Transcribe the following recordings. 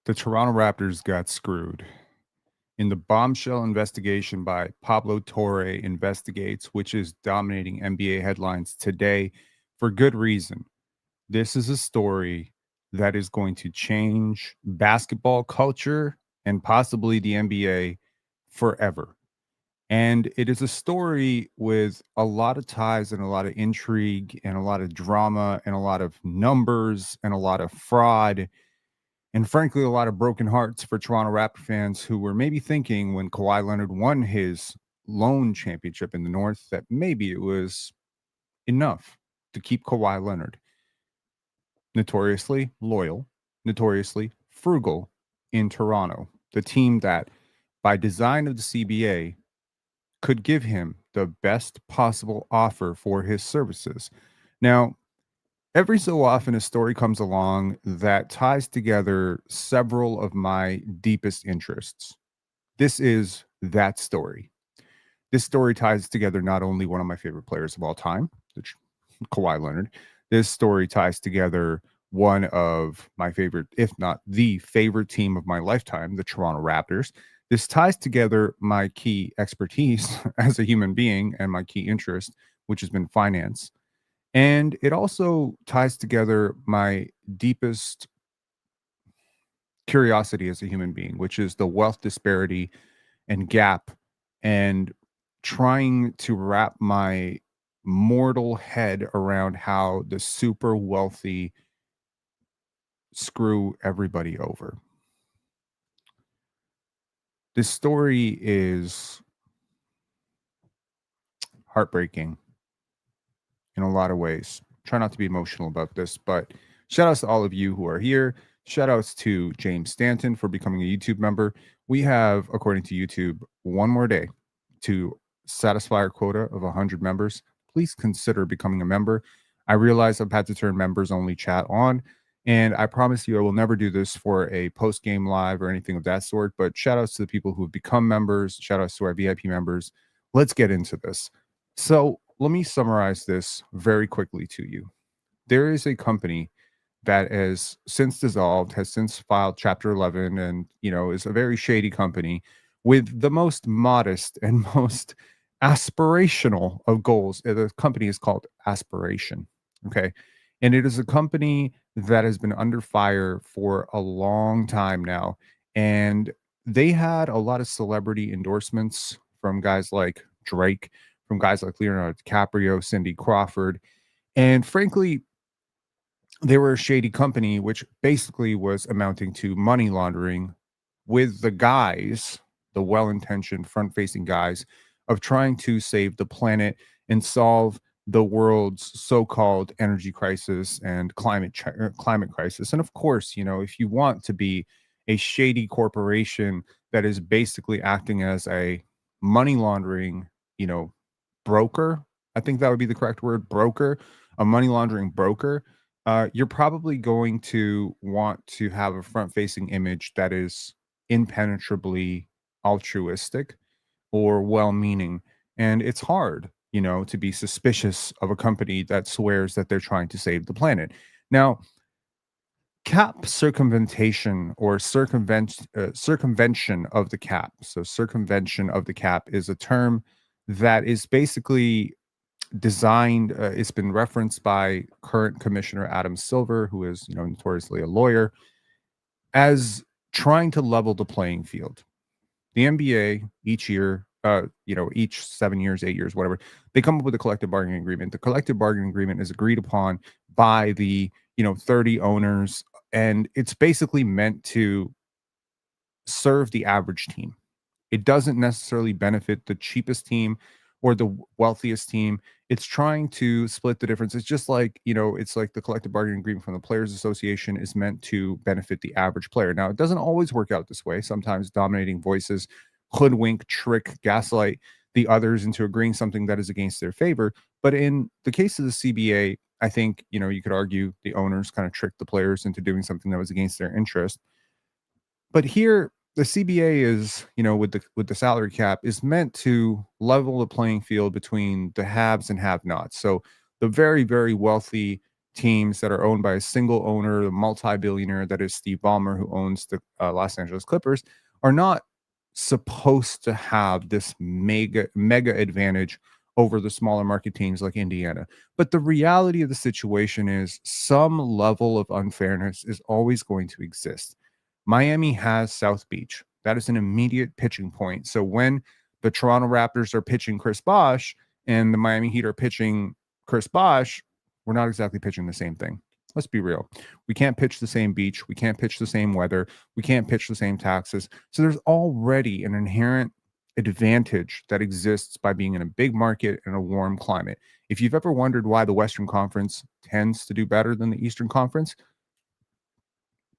The Toronto Raptors got screwed. In the bombshell investigation by Pablo Torre Investigates, which is dominating NBA headlines today for good reason. This is a story that is going to change basketball culture and possibly the NBA forever. And it is a story with a lot of ties and a lot of intrigue and a lot of drama and a lot of numbers and a lot of fraud and frankly, a lot of broken hearts for Toronto Raptor fans who were maybe thinking when Kawhi Leonard won his lone championship in the North that maybe it was enough to keep Kawhi Leonard notoriously loyal, notoriously frugal in Toronto, the team that, by design of the CBA, could give him the best possible offer for his services. Now, every so often, a story comes along that ties together several of my deepest interests. This is that story. This story ties together not only one of my favorite players of all time, which Kawhi Leonard. This story ties together one of my favorite, if not the favorite team of my lifetime, the Toronto Raptors. This ties together my key expertise as a human being and my key interest, which has been finance. And it also ties together my deepest curiosity as a human being, which is the wealth disparity and gap, and trying to wrap my mortal head around how the super wealthy screw everybody over. This story is heartbreaking in a lot of ways. Try not to be emotional about this, but shout outs to all of you who are here. Shout outs to James Stanton for becoming a YouTube member. We have, according to YouTube, one more day to satisfy our quota of 100 members. Please consider becoming a member. I realize I've had to turn members only chat on, and I promise you I will never do this for a post game live or anything of that sort. But shout outs to the people who have become members. Shout outs to our VIP members. Let's get into this. So, let me summarize this very quickly to you. There is a company that has since dissolved, has since filed Chapter 11, and is a very shady company with the most modest and most aspirational of goals. The company is called Aspiration. Okay, and it is a company that has been under fire for a long time now, and they had a lot of celebrity endorsements from guys like Drake, from guys like Leonardo DiCaprio, Cindy Crawford. And frankly, they were a shady company, which basically was amounting to money laundering with the guys, the well intentioned, front facing guys, of trying to save the planet and solve the world's so called energy crisis and climate crisis. And of course, if you want to be a shady corporation that is basically acting as a money laundering, broker, I think that would be the correct word, broker, a money laundering broker, you're probably going to want to have a front facing image that is impenetrably altruistic or well meaning. And it's hard, to be suspicious of a company that swears that they're trying to save the planet. Now, cap circumvention or circumvention of the cap. So, circumvention of the cap is a term that is basically designed. It's been referenced by current Commissioner Adam Silver, who is notoriously a lawyer, as trying to level the playing field. The NBA each year, each 7 years, 8 years, whatever, they come up with a collective bargaining agreement. The collective bargaining agreement is agreed upon by the 30 owners, and it's basically meant to serve the average team. It doesn't necessarily benefit the cheapest team or the wealthiest team. It's trying to split the difference. It's just like, it's like the collective bargaining agreement from the Players Association is meant to benefit the average player. Now, it doesn't always work out this way. Sometimes dominating voices hoodwink, trick, gaslight the others into agreeing something that is against their favor. But in the case of the CBA, I think, you could argue the owners kind of tricked the players into doing something that was against their interest. But here, the CBA is, with the salary cap, is meant to level the playing field between the haves and have-nots. So the very, very wealthy teams that are owned by a single owner, the multi-billionaire that is Steve Ballmer, who owns the Los Angeles Clippers, are not supposed to have this mega advantage over the smaller market teams like Indiana. But the reality of the situation is some level of unfairness is always going to exist. Miami has South Beach. That is an immediate pitching point. So when the Toronto Raptors are pitching Chris Bosh and the Miami Heat are pitching Chris Bosh, we're not exactly pitching the same thing. Let's be real. We can't pitch the same beach. We can't pitch the same weather. We can't pitch the same taxes. So there's already an inherent advantage that exists by being in a big market and a warm climate. If you've ever wondered why the Western Conference tends to do better than the Eastern Conference,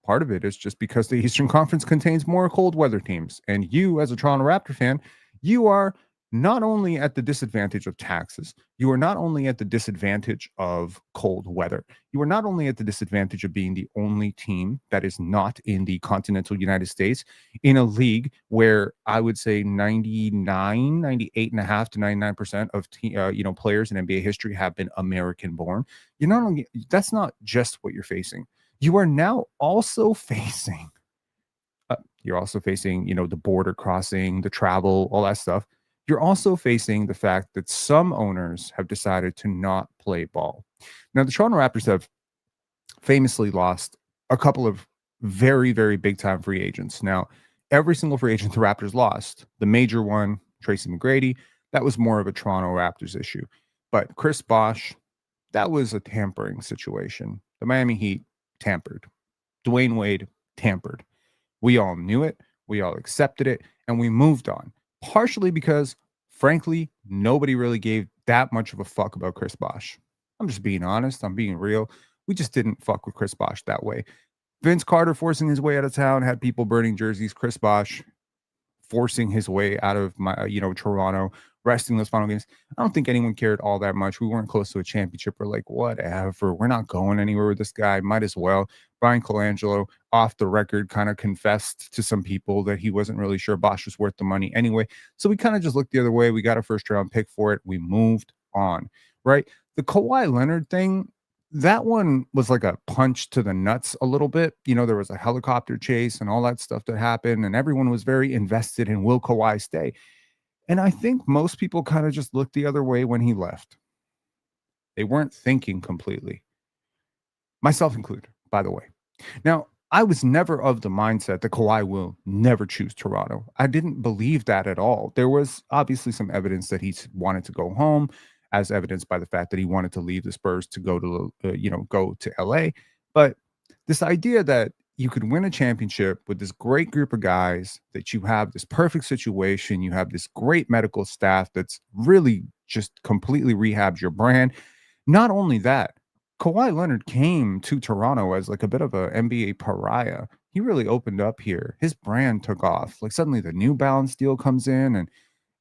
part of it is just because the Eastern Conference contains more cold weather teams. And you, as a Toronto Raptor fan, you are not only at the disadvantage of taxes, you are not only at the disadvantage of cold weather, you are not only at the disadvantage of being the only team that is not in the continental United States in a league where I would say 98.5 to 99% of players in NBA history have been American born. You're not only, that's not just what you're facing. You are now also facing, the border crossing, the travel, all that stuff. You're also facing the fact that some owners have decided to not play ball. Now, the Toronto Raptors have famously lost a couple of very, very big time free agents. Now, every single free agent the Raptors lost, the major one, Tracy McGrady, that was more of a Toronto Raptors issue. But Chris Bosh, that was a tampering situation. The Miami Heat tampered. Dwayne Wade tampered. We all knew it. We all accepted it. And we moved on. Partially because, frankly, nobody really gave that much of a fuck about Chris Bosh. I'm just being honest. I'm being real. We just didn't fuck with Chris Bosh that way. Vince Carter forcing his way out of town had people burning jerseys. Chris Bosh forcing his way out of Toronto, resting those final games. I don't think anyone cared all that much. We weren't close to a championship. We're like, whatever. We're not going anywhere with this guy. Might as well. Brian Colangelo, off the record, kind of confessed to some people that he wasn't really sure Bosh was worth the money anyway. So we kind of just looked the other way. We got a first round pick for it. We moved on, right? The Kawhi Leonard thing, that one was like a punch to the nuts a little bit. There was a helicopter chase and all that stuff that happened, and everyone was very invested in will Kawhi stay. And I think most people kind of just looked the other way when he left. They weren't thinking completely. Myself included, by the way. Now, I was never of the mindset that Kawhi will never choose Toronto. I didn't believe that at all. There was obviously some evidence that he wanted to go home, as evidenced by the fact that he wanted to leave the Spurs to go to LA. But this idea that you could win a championship with this great group of guys, that you have this perfect situation, you have this great medical staff that's really just completely rehabs your brand. Not only that, Kawhi Leonard came to Toronto as like a bit of a NBA pariah. He really opened up here. His brand took off. Like suddenly the New Balance deal comes in and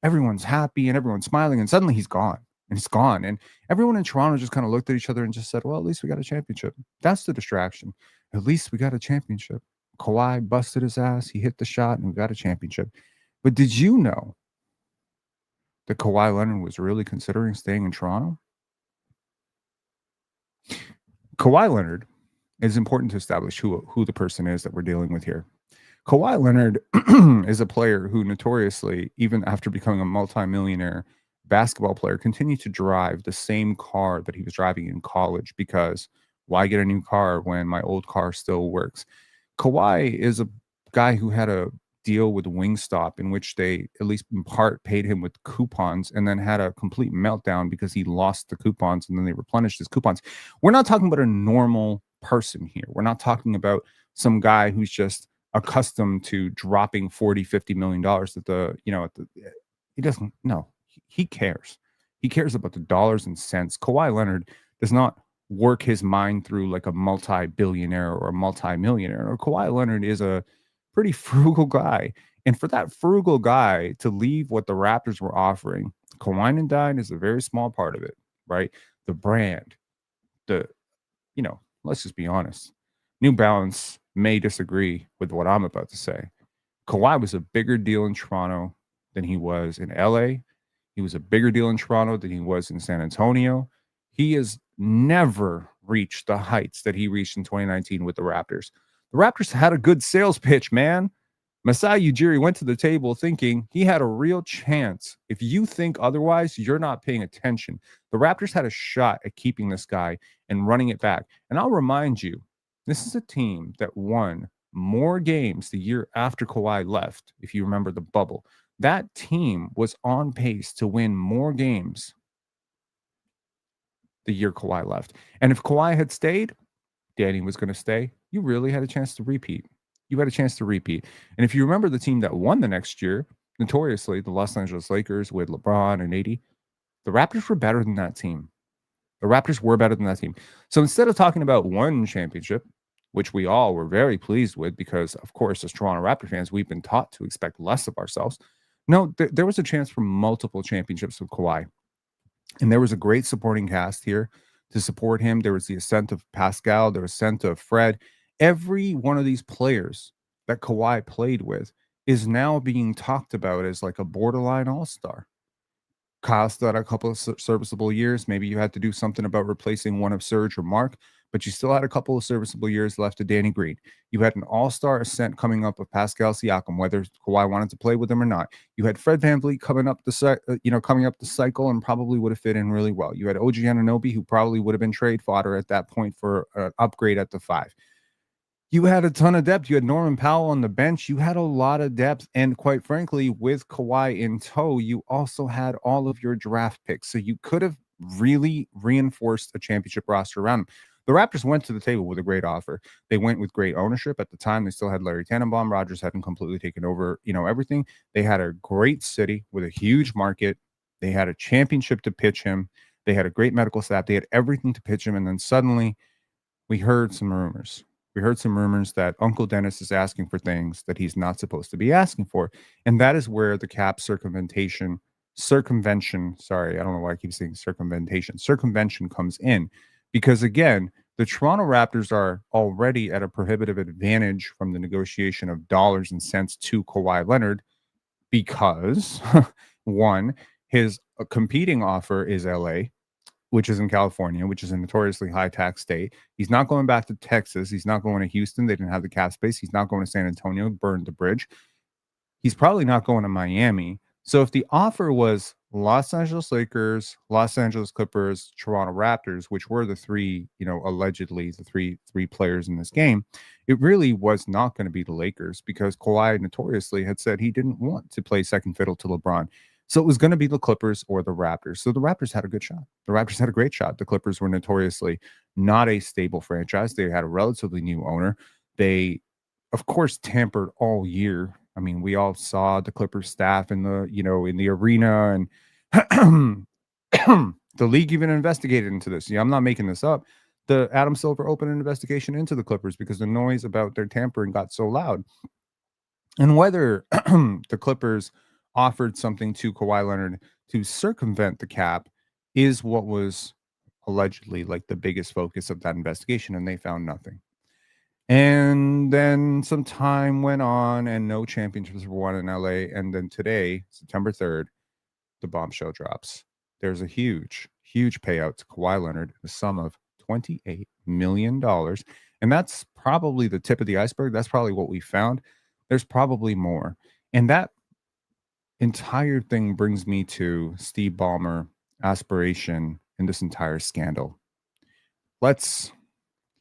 everyone's happy and everyone's smiling, and suddenly he's gone. And it's gone. And everyone in Toronto just kind of looked at each other and just said, well, at least we got a championship. That's the distraction. At least we got a championship. Kawhi busted his ass. He hit the shot and we got a championship. But did you know that Kawhi Leonard was really considering staying in Toronto? Kawhi Leonard, it's important to establish who the person is that we're dealing with here. Kawhi Leonard is a player who notoriously, even after becoming a multimillionaire basketball player, continued to drive the same car that he was driving in college, because why get a new car when my old car still works? Kawhi is a guy who had a deal with Wingstop in which they, at least in part, paid him with coupons, and then had a complete meltdown because he lost the coupons and then they replenished his coupons. We're not talking about a normal person here. We're not talking about some guy who's just accustomed to dropping 40-50 million dollars he doesn't. No, he cares. He cares about the dollars and cents. Kawhi Leonard does not work his mind through like a multi-billionaire or a multi-millionaire. Kawhi Leonard is a pretty frugal guy. And for that frugal guy to leave what the Raptors were offering, Kawhi and Dine is a very small part of it, right? The brand, let's just be honest. New Balance may disagree with what I'm about to say. Kawhi was a bigger deal in Toronto than he was in LA. He was a bigger deal in Toronto than he was in San Antonio. He has never reach the heights that he reached in 2019 with the Raptors. The Raptors had a good sales pitch, man. Masai Ujiri went to the table thinking he had a real chance. If you think otherwise, you're not paying attention. The Raptors had a shot at keeping this guy and running it back. And I'll remind you, this is a team that won more games the year after Kawhi left, if you remember the bubble. That team was on pace to win more games the year Kawhi left. And if Kawhi had stayed, Danny was going to stay. You really had a chance to repeat. You had a chance to repeat. And if you remember the team that won the next year, notoriously, the Los Angeles Lakers with LeBron and AD, the Raptors were better than that team. The Raptors were better than that team. So instead of talking about one championship, which we all were very pleased with because, of course, as Toronto Raptor fans, we've been taught to expect less of ourselves. No, there was a chance for multiple championships with Kawhi. And there was a great supporting cast here to support him. There was the ascent of Pascal. There was ascent of Fred. Every one of these players that Kawhi played with is now being talked about as like a borderline all-star. Kyle still had a couple of serviceable years. Maybe you had to do something about replacing one of Serge or Mark, but you still had a couple of serviceable years left of Danny Green. You had an all-star ascent coming up of Pascal Siakam, whether Kawhi wanted to play with him or not. You had Fred VanVleet coming up the cycle and probably would have fit in really well. You had OG Anunoby, who probably would have been trade fodder at that point for an upgrade at the 5. You had a ton of depth. You had Norman Powell on the bench. You had a lot of depth. And quite frankly, with Kawhi in tow, you also had all of your draft picks. So you could have really reinforced a championship roster around him. The Raptors went to the table with a great offer. They went with great ownership. At the time, they still had Larry Tannenbaum. Rodgers hadn't completely taken over, everything. They had a great city with a huge market. They had a championship to pitch him. They had a great medical staff. They had everything to pitch him. And then suddenly we heard some rumors. We heard some rumors that Uncle Dennis is asking for things that he's not supposed to be asking for. And that is where the cap circumvention, sorry, I don't know why I keep saying circumvention comes in. Because again, the Toronto Raptors are already at a prohibitive advantage from the negotiation of dollars and cents to Kawhi Leonard because, one, his competing offer is LA, which is in California, which is a notoriously high tax state. He's not going back to Texas. He's not going to Houston. They didn't have the cap space. He's not going to San Antonio, burned the bridge. He's probably not going to Miami. So if the offer was Los Angeles Lakers, Los Angeles Clippers, Toronto Raptors, which were the three, allegedly the three players in this game, it really was not going to be the Lakers because Kawhi notoriously had said he didn't want to play second fiddle to LeBron. So it was going to be the Clippers or the Raptors. So the Raptors had a good shot. The Raptors had a great shot. The Clippers were notoriously not a stable franchise. They had a relatively new owner. They, of course, tampered all year. I mean, we all saw the Clippers staff in the arena, and the league even investigated into this. Yeah, I'm not making this up. The Adam Silver opened an investigation into the Clippers because the noise about their tampering got so loud. And whether the Clippers offered something to Kawhi Leonard to circumvent the cap is what was allegedly like the biggest focus of that investigation, and they found nothing. And then some time went on and no championships were won in LA. And then today, September 3rd, the bombshell drops. There's a huge, huge payout to Kawhi Leonard, the sum of $28 million. And that's probably the tip of the iceberg. That's probably what we found. There's probably more. And that entire thing brings me to Steve Ballmer, Aspiration, and this entire scandal. Let's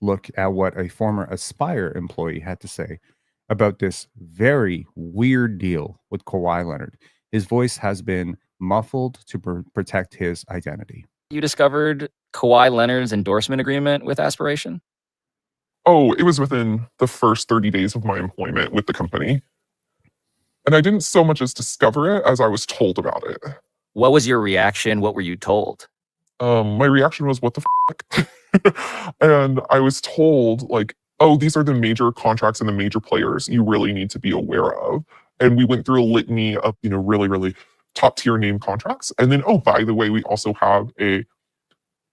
look at what a former Aspire employee had to say about this very weird deal with Kawhi Leonard. His voice has been muffled to protect his identity. You discovered Kawhi Leonard's endorsement agreement with Aspiration? Oh, it was within the first 30 days of my employment with the company. And I didn't so much as discover it as I was told about it. What was your reaction? What were you told? My reaction was, what the f***? And I was told, like, oh, these are the major contracts and the major players you really need to be aware of. And we went through a litany of, really, really top tier name contracts. And then, oh, by the way, we also have a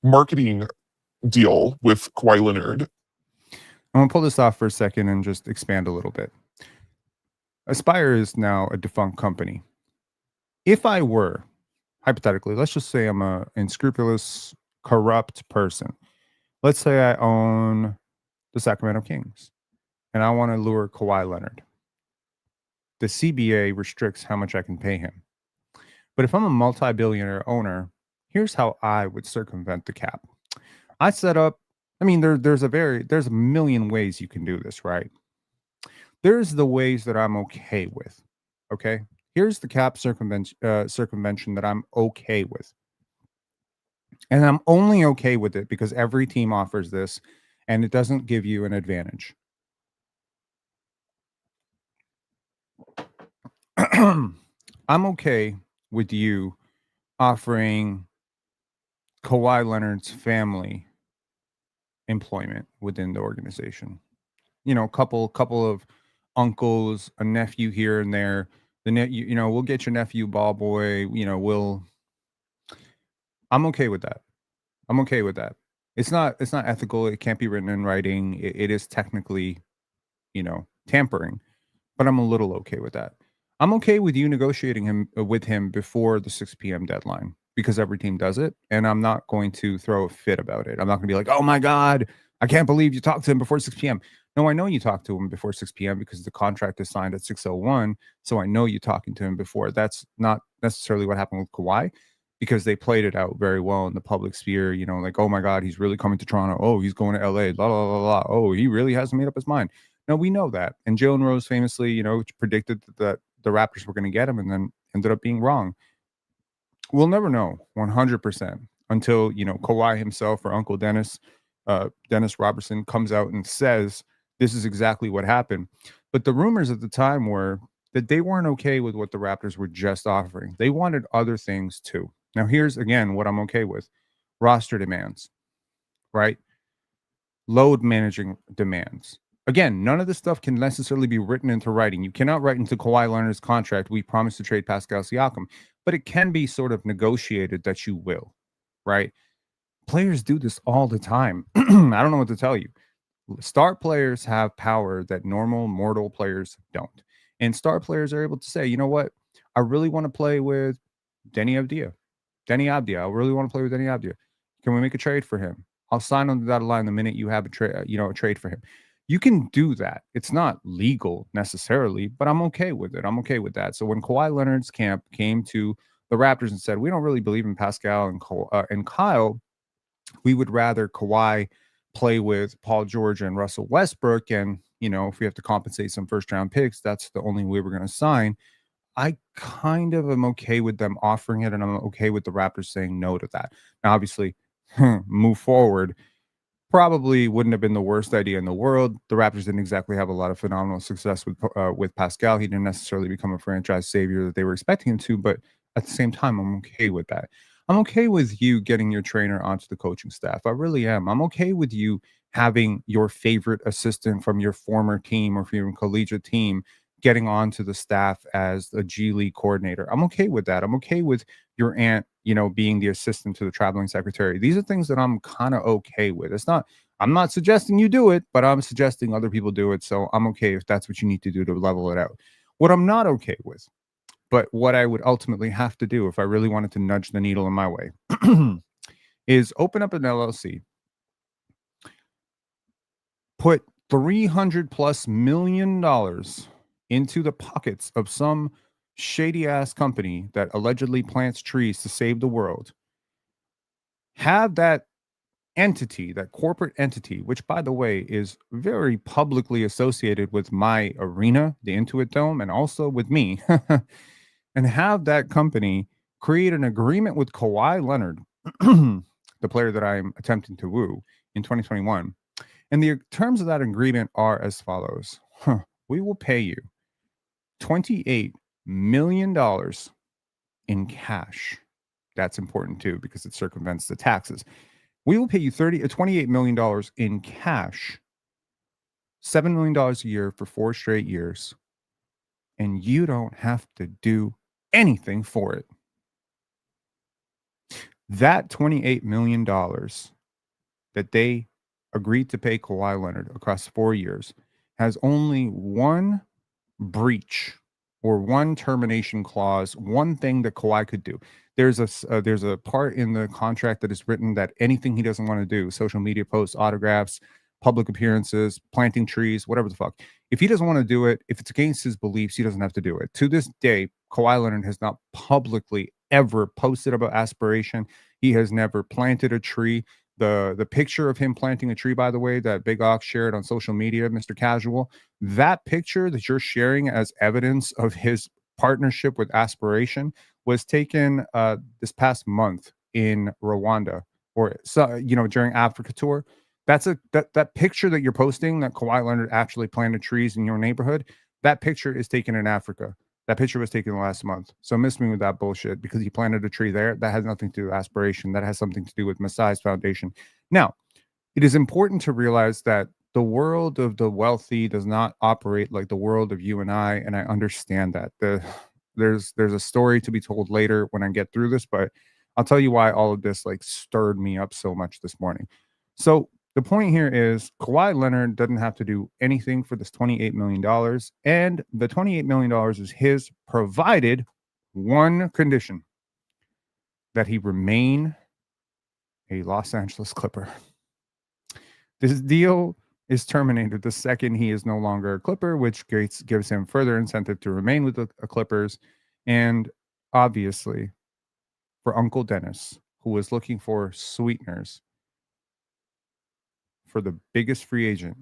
marketing deal with Kawhi Leonard. I'm going to pull this off for a second and just expand a little bit. Aspire is now a defunct company. If I were, hypothetically, let's just say I'm an unscrupulous, corrupt person. Let's say I own the Sacramento Kings and I want to lure Kawhi Leonard. The CBA restricts how much I can pay him. But if I'm a multi-billionaire owner, here's how I would circumvent the cap. I set up, I mean, there's a million ways you can do this, right? There's the ways that I'm okay with. Okay. Here's the cap circumvention that I'm okay with. And I'm only okay with it because every team offers this and it doesn't give you an advantage. I'm okay with you offering Kawhi Leonard's family employment within the organization. You know, couple of uncles, a nephew here and there. We'll get your nephew ball boy. I'm okay with that. I'm okay with that. It's not ethical. It can't be written in writing. It is technically, tampering, but I'm a little okay with that. I'm okay with you negotiating with him before the 6 p.m. deadline because every team does it, and I'm not going to throw a fit about it. I'm not going to be like, "Oh my god, I can't believe you talked to him before 6 p.m." No, I know you talked to him before 6 p.m. because the contract is signed at 6:01, so I know you talking to him before. That's not necessarily what happened with Kawhi because they played it out very well in the public sphere. Like, "Oh my god, he's really coming to Toronto. Oh, he's going to LA. La la la la. Oh, he really hasn't made up his mind." No, we know that. And Jalen Rose famously, predicted that the Raptors were going to get him and then ended up being wrong. We'll never know 100% until, Kawhi himself or Uncle Dennis, Dennis Robertson comes out and says, this is exactly what happened. But the rumors at the time were that they weren't okay with what the Raptors were just offering. They wanted other things too. Now, here's again what I'm okay with: roster demands, right? Load managing demands. Again, none of this stuff can necessarily be written into writing. You cannot write into Kawhi Leonard's contract, we promise to trade Pascal Siakam, but it can be sort of negotiated that you will, right? Players do this all the time. I don't know what to tell you. Star players have power that normal mortal players don't. And star players are able to say, you know what? I really want to play with Denny Avdia. I really want to play with Denny Avdia. Can we make a trade for him? I'll sign on the dotted line the minute you have a trade for him. You can do that. It's not legal necessarily, but I'm okay with it. I'm okay with that. So when Kawhi Leonard's camp came to the Raptors and said, we don't really believe in Pascal and Kyle, we would rather Kawhi play with Paul George and Russell Westbrook. And, if we have to compensate some first round picks, that's the only way we're going to sign. I kind of am okay with them offering it, and I'm okay with the Raptors saying no to that. Now, obviously, move forward probably wouldn't have been the worst idea in the world. The Raptors didn't exactly have a lot of phenomenal success with Pascal. He didn't necessarily become a franchise savior that they were expecting him to, but at the same time, I'm okay with that. I'm okay with you getting your trainer onto the coaching staff. I really am. I'm okay with you having your favorite assistant from your former team or from your collegiate team getting onto the staff as a G League coordinator. I'm okay with that. I'm okay with your aunt, being the assistant to the traveling secretary. These are things that I'm kind of okay with. I'm not suggesting you do it, but I'm suggesting other people do it. So I'm okay if that's what you need to do to level it out. What I'm not okay with, but what I would ultimately have to do if I really wanted to nudge the needle in my way, is open up an LLC, put $300+ million into the pockets of some shady ass company that allegedly plants trees to save the world. Have that entity, that corporate entity, which by the way is very publicly associated with my arena, the Intuit Dome, and also with me, and have that company create an agreement with Kawhi Leonard, the player that I'm attempting to woo in 2021. And the terms of that agreement are as follows. We will pay you $28 million in cash. That's important too because it circumvents the taxes. We will pay you $28 million in cash, $7 million a year for 4 straight years, and you don't have to do anything for it. That $28 million that they agreed to pay Kawhi Leonard across 4 years has only one breach or one termination clause, one thing that Kawhi could do. There's a part in the contract that is written that anything he doesn't want to do, social media posts, autographs, public appearances, planting trees, whatever the fuck. If he doesn't want to do it, if it's against his beliefs, he doesn't have to do it. To this day, Kawhi Leonard has not publicly ever posted about Aspiration. He has never planted a tree. The picture of him planting a tree, by the way, that Big Ox shared on social media, Mr. Casual, that picture that you're sharing as evidence of his partnership with Aspiration was taken this past month in Rwanda, or during Africa tour. That's that picture that you're posting that Kawhi Leonard actually planted trees in your neighborhood. That picture is taken in Africa. That picture was taken last month. So miss me with that bullshit because he planted a tree there. That has nothing to do with Aspiration. That has something to do with Masai's foundation. Now, it is important to realize that the world of the wealthy does not operate like the world of you and I understand that. There's a story to be told later when I get through this, but I'll tell you why all of this like stirred me up so much this morning. So the point here is Kawhi Leonard doesn't have to do anything for this $28 million. And the $28 million is his, provided one condition: that he remain a Los Angeles Clipper. This deal is terminated the second he is no longer a Clipper, which gives him further incentive to remain with the Clippers. And obviously, for Uncle Dennis, who was looking for sweeteners for the biggest free agent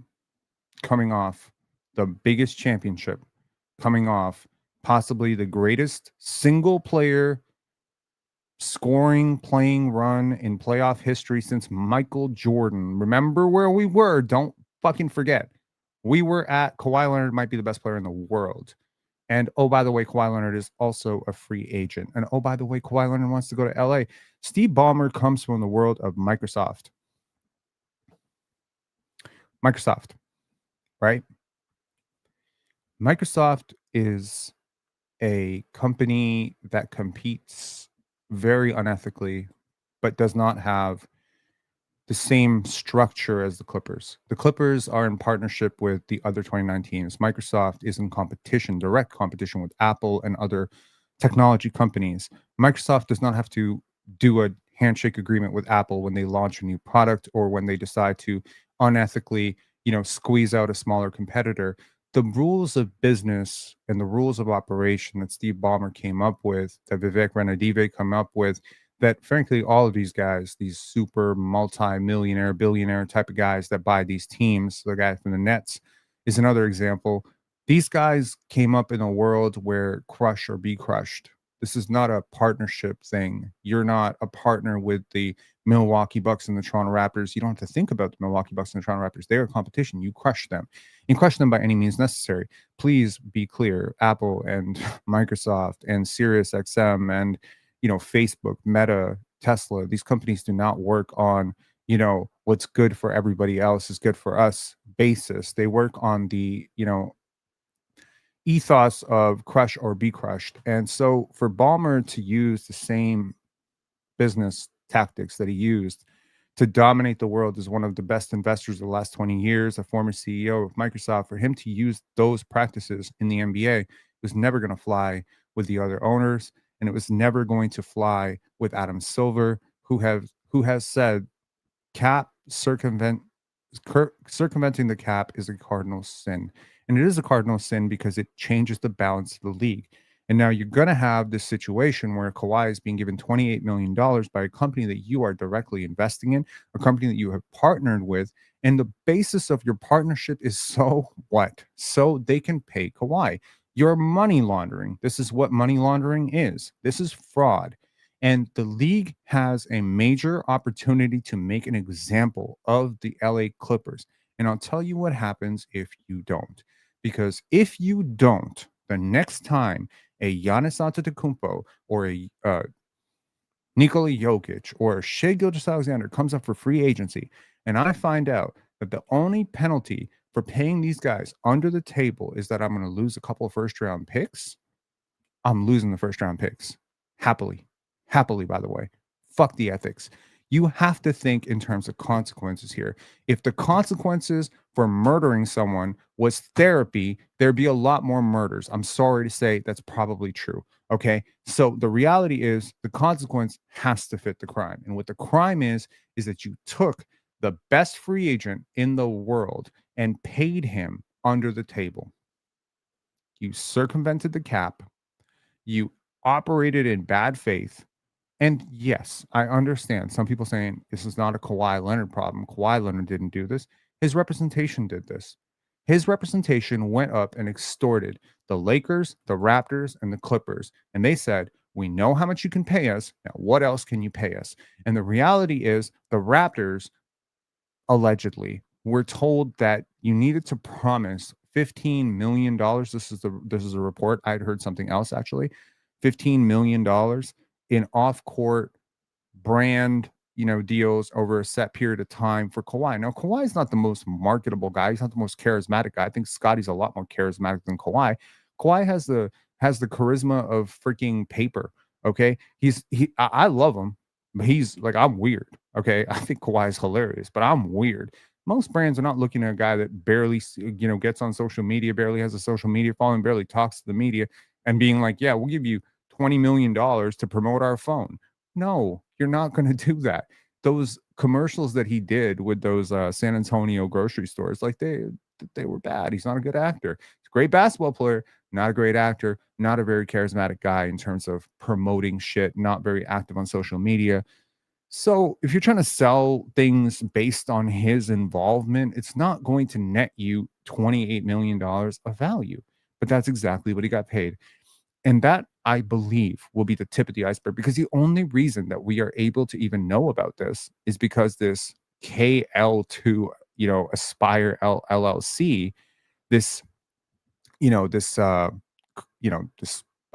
coming off the biggest championship, coming off possibly the greatest single player scoring playing run in playoff history since Michael Jordan. Remember where we were. Don't fucking forget. We were at Kawhi Leonard might be the best player in the world. And oh, by the way, Kawhi Leonard is also a free agent. And oh, by the way, Kawhi Leonard wants to go to LA. Steve Balmer comes from the world of Microsoft. Microsoft, right? Microsoft is a company that competes very unethically, but does not have the same structure as the Clippers. The Clippers are in partnership with the other 29 teams. Microsoft is in competition, direct competition with Apple and other technology companies. Microsoft does not have to do a handshake agreement with Apple when they launch a new product or when they decide to unethically, squeeze out a smaller competitor. The rules of business and the rules of operation that Steve Ballmer came up with, that Vivek Ranadive come up with, that frankly, all of these guys, these super multi-millionaire, billionaire type of guys that buy these teams, the guy from the Nets is another example. These guys came up in a world where crush or be crushed. This is not a partnership thing. You're not a partner with the Milwaukee Bucks and the Toronto Raptors. You don't have to think about the Milwaukee Bucks and the Toronto Raptors. They're a competition. You crush them. You crush them by any means necessary. Please be clear. Apple and Microsoft and SiriusXM and Facebook, Meta, Tesla, these companies do not work on, what's good for everybody else is good for us basis. They work on the, ethos of crush or be crushed. And so for Ballmer to use the same business tactics that he used to dominate the world as one of the best investors of the last 20 years, a former CEO of Microsoft, for him to use those practices in the NBA was never going to fly with the other owners. And it was never going to fly with Adam Silver, who has said circumventing the cap is a cardinal sin. And it is a cardinal sin because it changes the balance of the league. And now you're going to have this situation where Kawhi is being given $28 million by a company that you are directly investing in, a company that you have partnered with. And the basis of your partnership is so they can pay Kawhi. You're money laundering. This is what money laundering is. This is fraud. And the league has a major opportunity to make an example of the LA Clippers. And I'll tell you what happens if you don't. Because if you don't, the next time a Giannis Antetokounmpo or a Nikola Jokic or Shai Gilgeous-Alexander comes up for free agency, and I find out that the only penalty for paying these guys under the table is that I'm going to lose a couple of first-round picks, I'm losing the first-round picks. Happily, by the way. Fuck the ethics. You have to think in terms of consequences here. If the consequences for murdering someone was therapy, there'd be a lot more murders. I'm sorry to say that's probably true. Okay. So the reality is the consequence has to fit the crime. And what the crime is that you took the best free agent in the world and paid him under the table. You circumvented the cap. You operated in bad faith. And yes, I understand some people saying this is not a Kawhi Leonard problem. Kawhi Leonard didn't do this. His representation did this. His representation went up and extorted the Lakers, the Raptors, and the Clippers. And they said, we know how much you can pay us. Now, what else can you pay us? And the reality is the Raptors allegedly were told that you needed to promise $15 million. This is a report. I'd heard something else actually. $15 million in off-court brand, deals over a set period of time for Kawhi. Now, Kawhi is not the most marketable guy. He's not the most charismatic guy. I think Scotty's a lot more charismatic than Kawhi. Kawhi has the charisma of freaking paper. Okay, I love him, but he's like, I'm weird. Okay, I think Kawhi is hilarious, but I'm weird. Most brands are not looking at a guy that barely, gets on social media, barely has a social media following, barely talks to the media, and being like, yeah, we'll give you $20 million to promote our phone. No, you're not going to do that. Those commercials that he did with those San Antonio grocery stores, like they were bad. He's not a good actor. He's a great basketball player, not a great actor, not a very charismatic guy in terms of promoting shit, not very active on social media. So if you're trying to sell things based on his involvement, it's not going to net you $28 million of value. But that's exactly what he got paid. And that, I believe, will be the tip of the iceberg, because the only reason that we are able to even know about this is because this KL2, Aspire LLC, this, this, this, I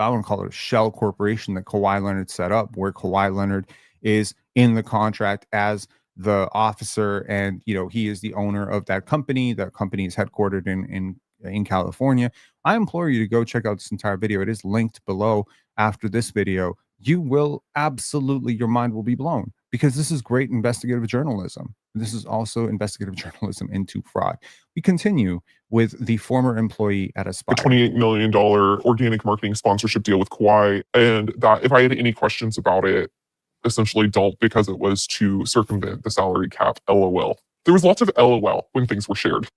want to call it a shell corporation that Kawhi Leonard set up, where Kawhi Leonard is in the contract as the officer, and he is the owner of that company. That company is headquartered in California. I implore you to go check out this entire video. It is linked below after this video. You will absolutely, your mind will be blown, because this is great investigative journalism. This is also investigative journalism into fraud. We continue with the former employee at Aspire. The $28 million organic marketing sponsorship deal with Kawhi. And that, if I had any questions about it, essentially don't, because it was to circumvent the salary cap. LOL. There was lots of LOL when things were shared.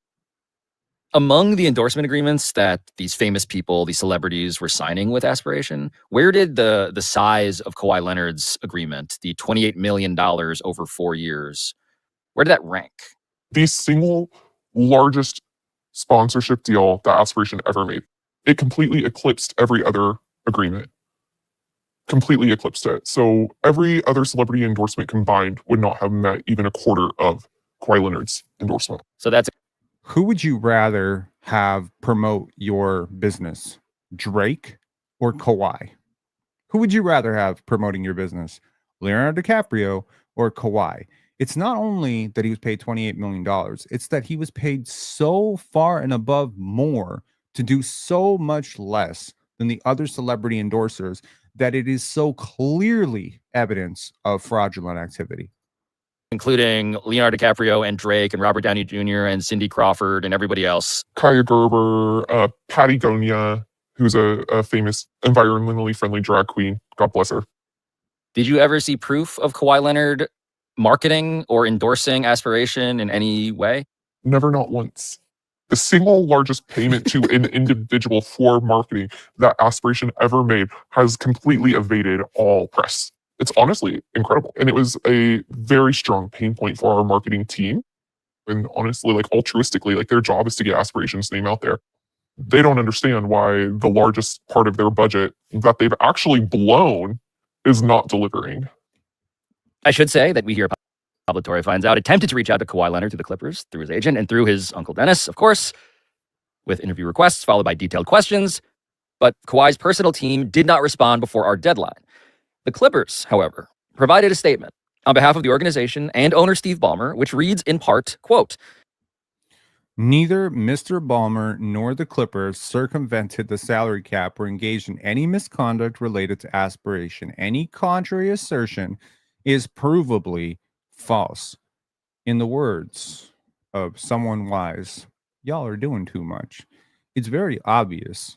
Among the endorsement agreements that these famous people, these celebrities, were signing with Aspiration, where did the size of Kawhi Leonard's agreement, the $28 million over 4 years, where did that rank? The single largest sponsorship deal that Aspiration ever made. It completely eclipsed every other agreement. Completely eclipsed it. So every other celebrity endorsement combined would not have met even a quarter of Kawhi Leonard's endorsement. So that's... Who would you rather have promote your business, Drake or Kawhi? Who would you rather have promoting your business, Leonardo DiCaprio or Kawhi? It's not only that he was paid $28 million, it's that he was paid so far and above more to do so much less than the other celebrity endorsers that it is so clearly evidence of fraudulent activity. Including Leonardo DiCaprio and Drake and Robert Downey Jr. and Cindy Crawford and everybody else. Kaya Gerber, Patty Gonia, who's a famous environmentally friendly drag queen. God bless her. Did you ever see proof of Kawhi Leonard marketing or endorsing Aspiration in any way? Never, not once. The single largest payment to an individual for marketing that Aspiration ever made has completely evaded all press. It's honestly incredible. And it was a very strong pain point for our marketing team. And honestly, like altruistically, like their job is to get Aspiration's name out there. They don't understand why the largest part of their budget that they've actually blown is not delivering. I should say that we here, Pablo Torre finds out, attempted to reach out to Kawhi Leonard through the Clippers, through his agent, and through his uncle Dennis, of course, with interview requests followed by detailed questions. But Kawhi's personal team did not respond before our deadline. The Clippers, however, provided a statement on behalf of the organization and owner Steve Balmer, which reads in part, quote, "Neither Mr. Balmer nor the Clippers circumvented the salary cap or engaged in any misconduct related to Aspiration. Any contrary assertion is provably False. In the words of someone wise, y'all are doing too much. It's very obvious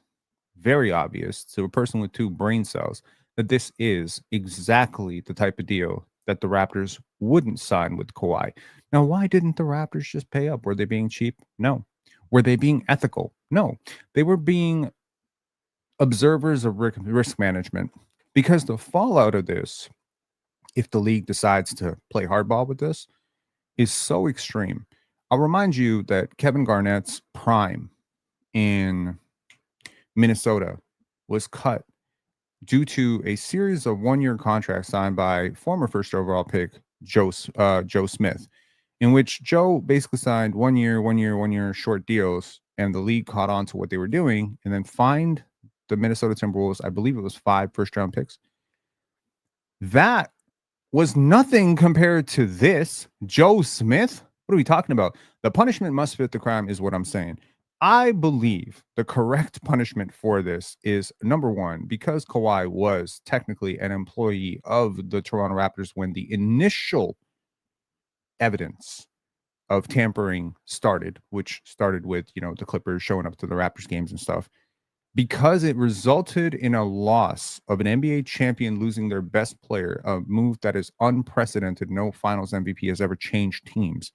to a person with 2 brain cells that this is exactly the type of deal that the Raptors wouldn't sign with Kawhi. Now, why didn't the Raptors just pay up? Were they being cheap? No. Were they being ethical? No. They were being observers of risk management, because the fallout of this, if the league decides to play hardball with this, is so extreme. I'll remind you that Kevin Garnett's prime in Minnesota was cut due to a series of 1-year contracts signed by former first overall pick Joe Smith, in which Joe basically signed 1 year short deals, and the league caught on to what they were doing and then fined the Minnesota Timberwolves, I believe it was 5 first-round picks. That was nothing compared to this. Joe Smith? What are we talking about? The punishment must fit the crime is what I'm saying. I believe the correct punishment for this is, number one, because Kawhi was technically an employee of the Toronto Raptors when the initial evidence of tampering started, which started with, the Clippers showing up to the Raptors games and stuff. Because it resulted in a loss of an NBA champion losing their best player, a move that is unprecedented. No finals MVP has ever changed teams.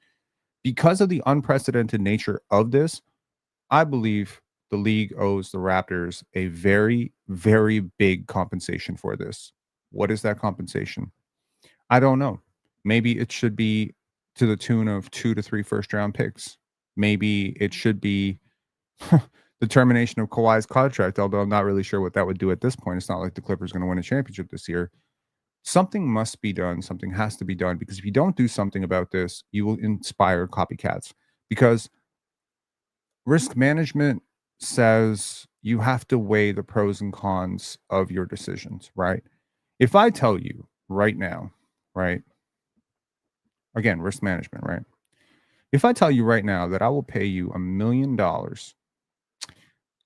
Because of the unprecedented nature of this, I believe the league owes the Raptors a very, very big compensation for this. What is that compensation? I don't know. Maybe it should be to the tune of 2 to 3 first-round picks. Maybe it should be the termination of Kawhi's contract, although I'm not really sure what that would do at this point. It's not like the Clippers are going to win a championship this year. Something must be done. Something has to be done, because if you don't do something about this, you will inspire copycats. Because risk management says you have to weigh the pros and cons of your decisions, right? If I tell you right now, right? Again, risk management, right? If I tell you right now that I will pay you $1 million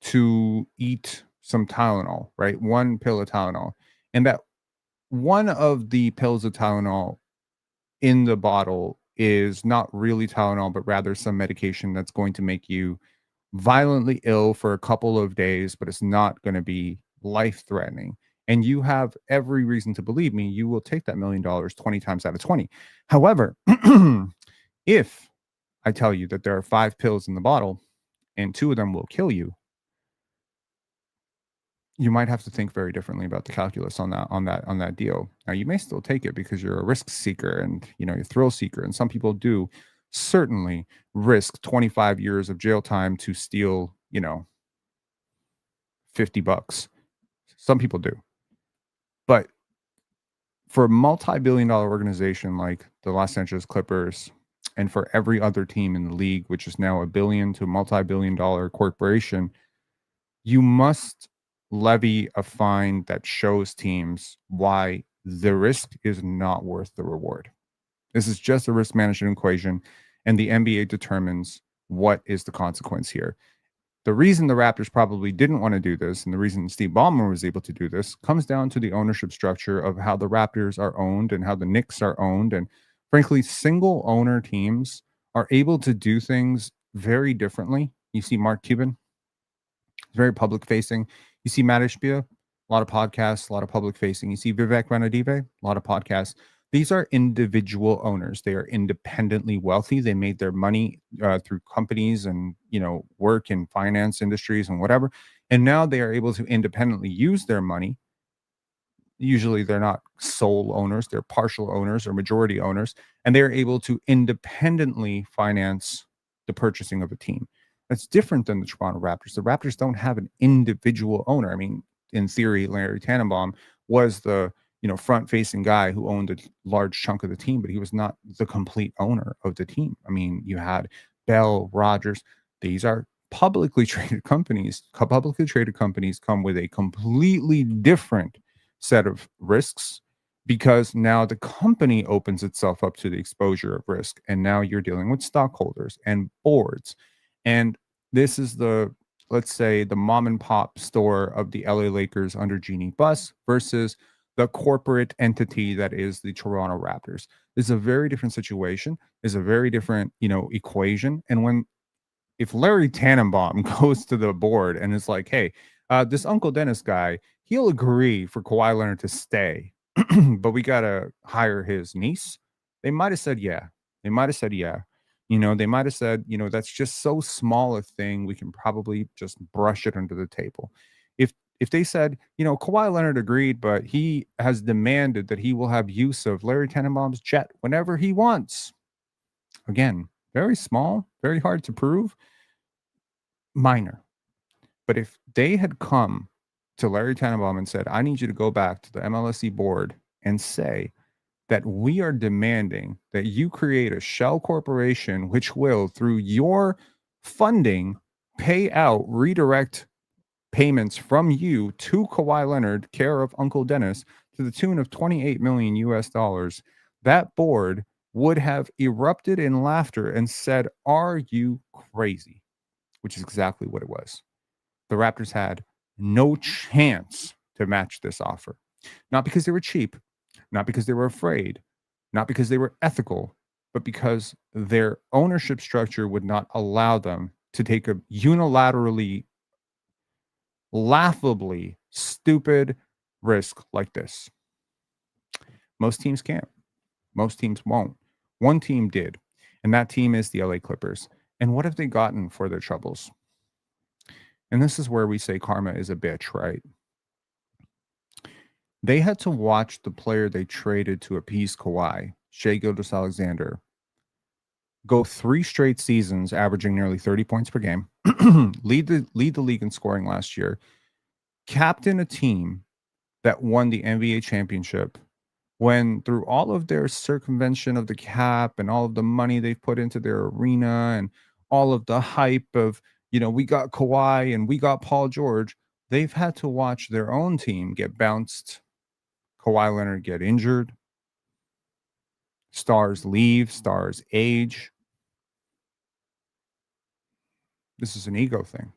to eat some Tylenol, right? 1 pill of Tylenol, and that one of the pills of Tylenol in the bottle is not really Tylenol, but rather some medication that's going to make you violently ill for a couple of days, but it's not going to be life-threatening. And you have every reason to believe me, you will take that $1 million 20 times out of 20. However, if I tell you that there are 5 pills in the bottle and 2 of them will kill you, you might have to think very differently about the calculus on that deal. Now, you may still take it because you're a risk seeker and you're a thrill seeker, and some people do certainly risk 25 years of jail time to steal, $50. Some people do. But for a multi-billion-dollar organization like the Los Angeles Clippers, and for every other team in the league, which is now a billion to multi-billion-dollar corporation, you must levy a fine that shows teams why the risk is not worth the reward. This is just a risk management equation, and the NBA determines what is the consequence here. The reason the Raptors probably didn't want to do this, and the reason Steve Balmer was able to do this, comes down to the ownership structure of how the Raptors are owned and how the Knicks are owned. And frankly, single owner teams are able to do things very differently. You see Mark Cuban, very public facing. You see Matt Ishbia, a lot of podcasts, a lot of public facing. You see Vivek Ranadive, a lot of podcasts. These are individual owners. They are independently wealthy. They made their money through companies and, work in finance industries and whatever. And now they are able to independently use their money. Usually they're not sole owners. They're partial owners or majority owners. And they're able to independently finance the purchasing of a team. That's different than the Toronto Raptors. The Raptors don't have an individual owner. I mean, in theory, Larry Tannenbaum was the front-facing guy who owned a large chunk of the team, but he was not the complete owner of the team. I mean, you had Bell, Rogers. These are publicly traded companies. Publicly traded companies come with a completely different set of risks, because now the company opens itself up to the exposure of risk, and now you're dealing with stockholders and boards. And this is let's say, the mom and pop store of the LA Lakers under Jeannie Buss versus the corporate entity that is the Toronto Raptors. This is a very different situation. It's a very different, equation. And if Larry Tannenbaum goes to the board and is like, hey, this Uncle Dennis guy, he'll agree for Kawhi Leonard to stay, but we got to hire his niece. They might have said, yeah. They might have said, yeah. They might have said, that's just so small a thing. We can probably just brush it under the table. If they said, Kawhi Leonard agreed, but he has demanded that he will have use of Larry Tannenbaum's jet whenever he wants. Again, very small, very hard to prove, minor. But if they had come to Larry Tannenbaum and said, I need you to go back to the MLSE board and say that we are demanding that you create a shell corporation which will, through your funding, pay out, redirect payments from you to Kawhi Leonard, care of Uncle Dennis, to the tune of 28 million US dollars, that board would have erupted in laughter and said, are you crazy? Which is exactly what it was. The Raptors had no chance to match this offer. Not because they were cheap, not because they were afraid, not because they were ethical, but because their ownership structure would not allow them to take a unilaterally, laughably stupid risk like this. Most teams can't. Most teams won't. One team did, and that team is the LA Clippers. And what have they gotten for their troubles? And this is where we say karma is a bitch, right? They had to watch the player they traded to appease Kawhi, Shai Gilgeous-Alexander, go 3 straight seasons averaging nearly 30 points per game, lead the league in scoring last year, captain a team that won the NBA championship, when through all of their circumvention of the cap and all of the money they've put into their arena and all of the hype of, we got Kawhi and we got Paul George, they've had to watch their own team get bounced, Kawhi Leonard get injured, stars leave, stars age. This is an ego thing.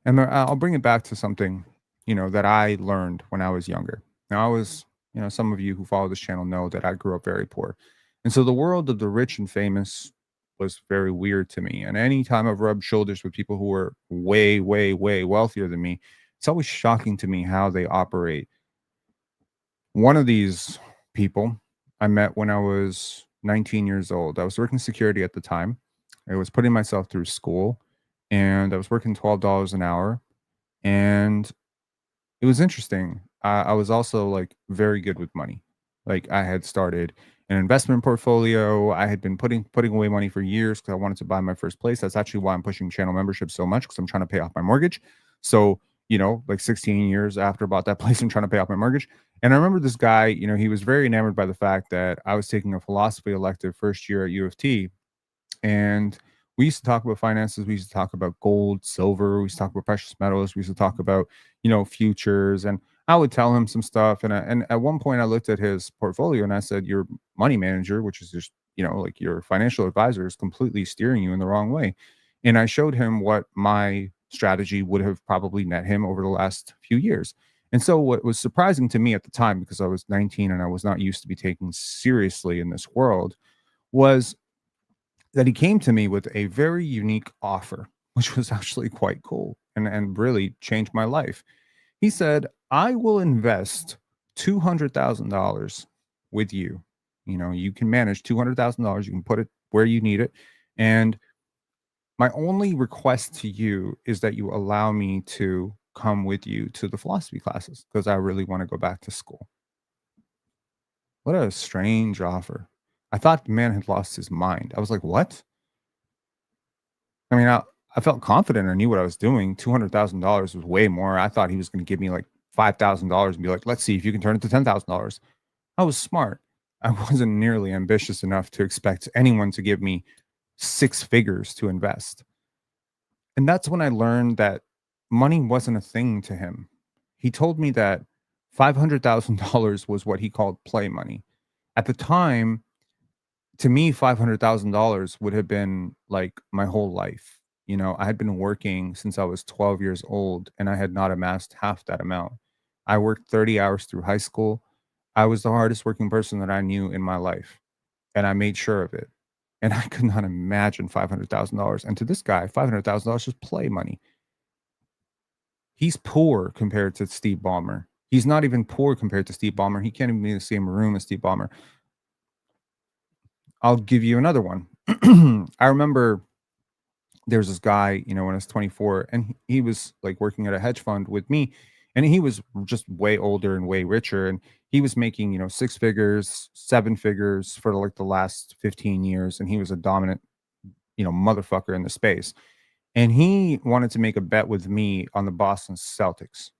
And I'll bring it back to something, that I learned when I was younger. Now, I was, some of you who follow this channel know that I grew up very poor. And so the world of the rich and famous was very weird to me. And anytime I've rubbed shoulders with people who were way, way, way wealthier than me, it's always shocking to me how they operate. One of these people I met when I was 19 years old. I was working security at the time. I was putting myself through school, and I was working $12 an hour. And it was interesting. I was also like very good with money. Like I had started an investment portfolio. I had been putting away money for years because I wanted to buy my first place. That's actually why I'm pushing channel membership so much, because I'm trying to pay off my mortgage. So, like 16 years after I bought that place, I'm trying to pay off my mortgage. And I remember this guy, he was very enamored by the fact that I was taking a philosophy elective first year at U of T. And we used to talk about finances. We used to talk about gold, silver. We used to talk about precious metals. We used to talk about, futures. And I would tell him some stuff. And at one point I looked at his portfolio and I said, your money manager, which is just, like your financial advisor, is completely steering you in the wrong way. And I showed him what my strategy would have probably net him over the last few years. And so what was surprising to me at the time, because I was 19 and I was not used to be taken seriously in this world, was that he came to me with a very unique offer, which was actually quite cool and really changed my life. He said, I will invest $200,000 with you. You can manage $200,000. You can put it where you need it. And my only request to you is that you allow me to come with you to the philosophy classes, because I really want to go back to school. What a strange offer. I thought the man had lost his mind. I was like, what? I mean, I felt confident. I knew what I was doing. $200,000 was way more. I thought he was going to give me like $5,000 and be like, let's see if you can turn it to $10,000. I was smart. I wasn't nearly ambitious enough to expect anyone to give me 6 figures to invest. And that's when I learned that money wasn't a thing to him. He told me that $500,000 was what he called play money. At the time, to me, $500,000 would have been like my whole life. I had been working since I was 12 years old, and I had not amassed half that amount. I worked 30 hours through high school. I was the hardest working person that I knew in my life, and I made sure of it. And I could not imagine $500,000. And to this guy, $500,000 is play money. He's poor compared to Steve Ballmer. He's not even poor compared to Steve Ballmer. He can't even be in the same room as Steve Ballmer. I'll give you another one. I remember there was this guy, when I was 24, and he was like working at a hedge fund with me, and he was just way older and way richer, and he was making, 6 figures, 7 figures for like the last 15 years, and he was a dominant, motherfucker in the space. And he wanted to make a bet with me on the Boston Celtics.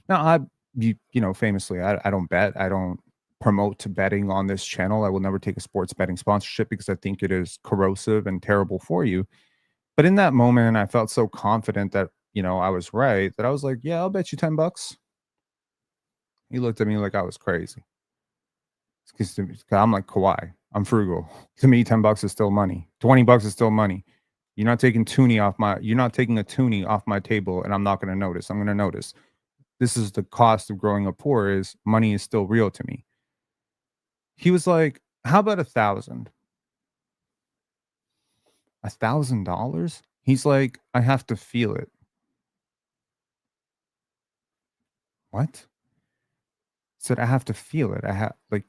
Now, famously, I don't bet. I don't promote to betting on this channel. I will never take a sports betting sponsorship because I think it is corrosive and terrible for you. But in that moment, I felt so confident that, I was right, that I was like, yeah, I'll bet you $10. He looked at me like I was crazy. Because I'm like Kawhi. I'm frugal. To me, $10 is still money. $20 is still money. You're not taking a toonie off my table, and I'm not going to notice. I'm going to notice. This is the cost of growing up poor, is money is still real to me. He was like, how about $1,000? $1,000? He's like, I have to feel it. What? Said I have to feel it. I have like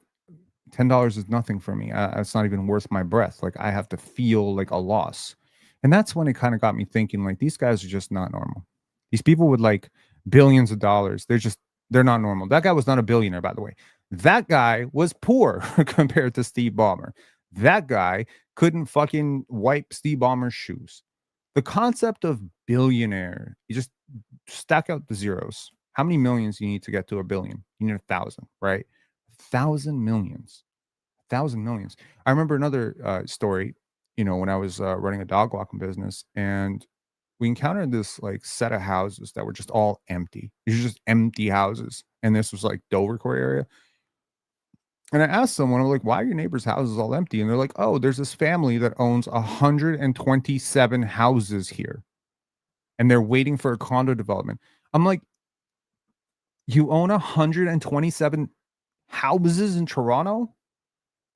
$10 is nothing for me. It's not even worth my breath. Like I have to feel like a loss. And that's when it kind of got me thinking, like, these guys are just not normal. These people with like billions of dollars, they're not normal. That guy was not a billionaire, by the way. That guy was poor compared to Steve Ballmer. That guy couldn't fucking wipe Steve Ballmer's shoes. The concept of billionaire, you just stack out the zeros. How many millions you need to get to a billion? You need 1,000, right? 1,000 millions. 1,000 millions. I remember another story, when I was running a dog walking business, and we encountered this like set of houses that were just all empty. These are just empty houses. And this was like Dovercourt area. And I asked someone, I'm like, why are your neighbors' houses all empty? And they're like, oh, there's this family that owns 127 houses here, and they're waiting for a condo development. I'm like, you own 127 houses in Toronto?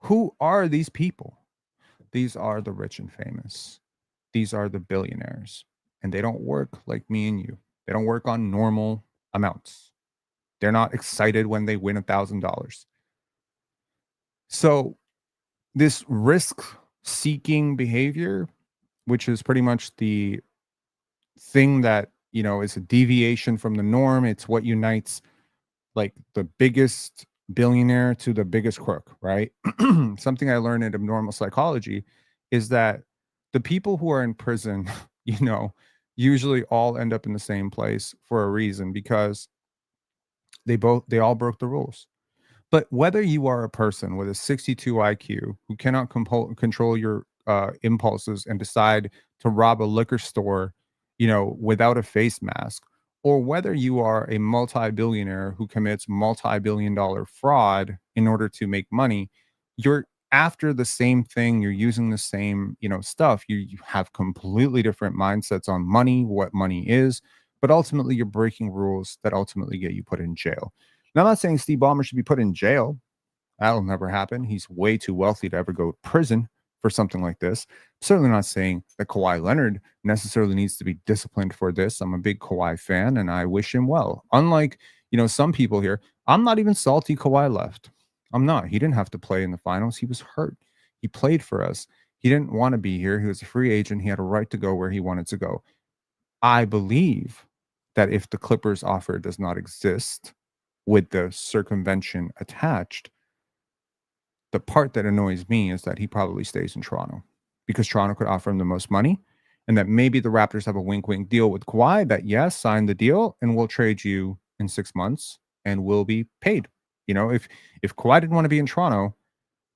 Who are these people? These are the rich and famous. These are the billionaires. And they don't work like me and you. They don't work on normal amounts. They're not excited when they win $1,000. So this risk-seeking behavior, which is pretty much the thing that, is a deviation from the norm. It's what unites like the biggest billionaire to the biggest crook, right? Something I learned in abnormal psychology is that the people who are in prison, usually all end up in the same place for a reason, because they all broke the rules. But whether you are a person with a 62 IQ who cannot control your impulses and decide to rob a liquor store, without a face mask, or whether you are a multi-billionaire who commits multi-billion-dollar fraud in order to make money, you're after the same thing. You're using the same, stuff. You have completely different mindsets on money, what money is, but ultimately you're breaking rules that ultimately get you put in jail. Now, I'm not saying Steve Ballmer should be put in jail. That'll never happen. He's way too wealthy to ever go to prison for something like this. Certainly not saying that Kawhi Leonard necessarily needs to be disciplined for this. I'm a big Kawhi fan, and I wish him well. Unlike, some people here, I'm not even salty Kawhi left. I'm not. He didn't have to play in the finals. He was hurt. He played for us. He didn't want to be here. He was a free agent. He had a right to go where he wanted to go. I believe that if the Clippers offer does not exist with the circumvention attached, the part that annoys me is that he probably stays in Toronto, because Toronto could offer him the most money, and that maybe the Raptors have a wink-wink deal with Kawhi that, yes, sign the deal and we'll trade you in 6 months and we'll be paid. If Kawhi didn't want to be in Toronto,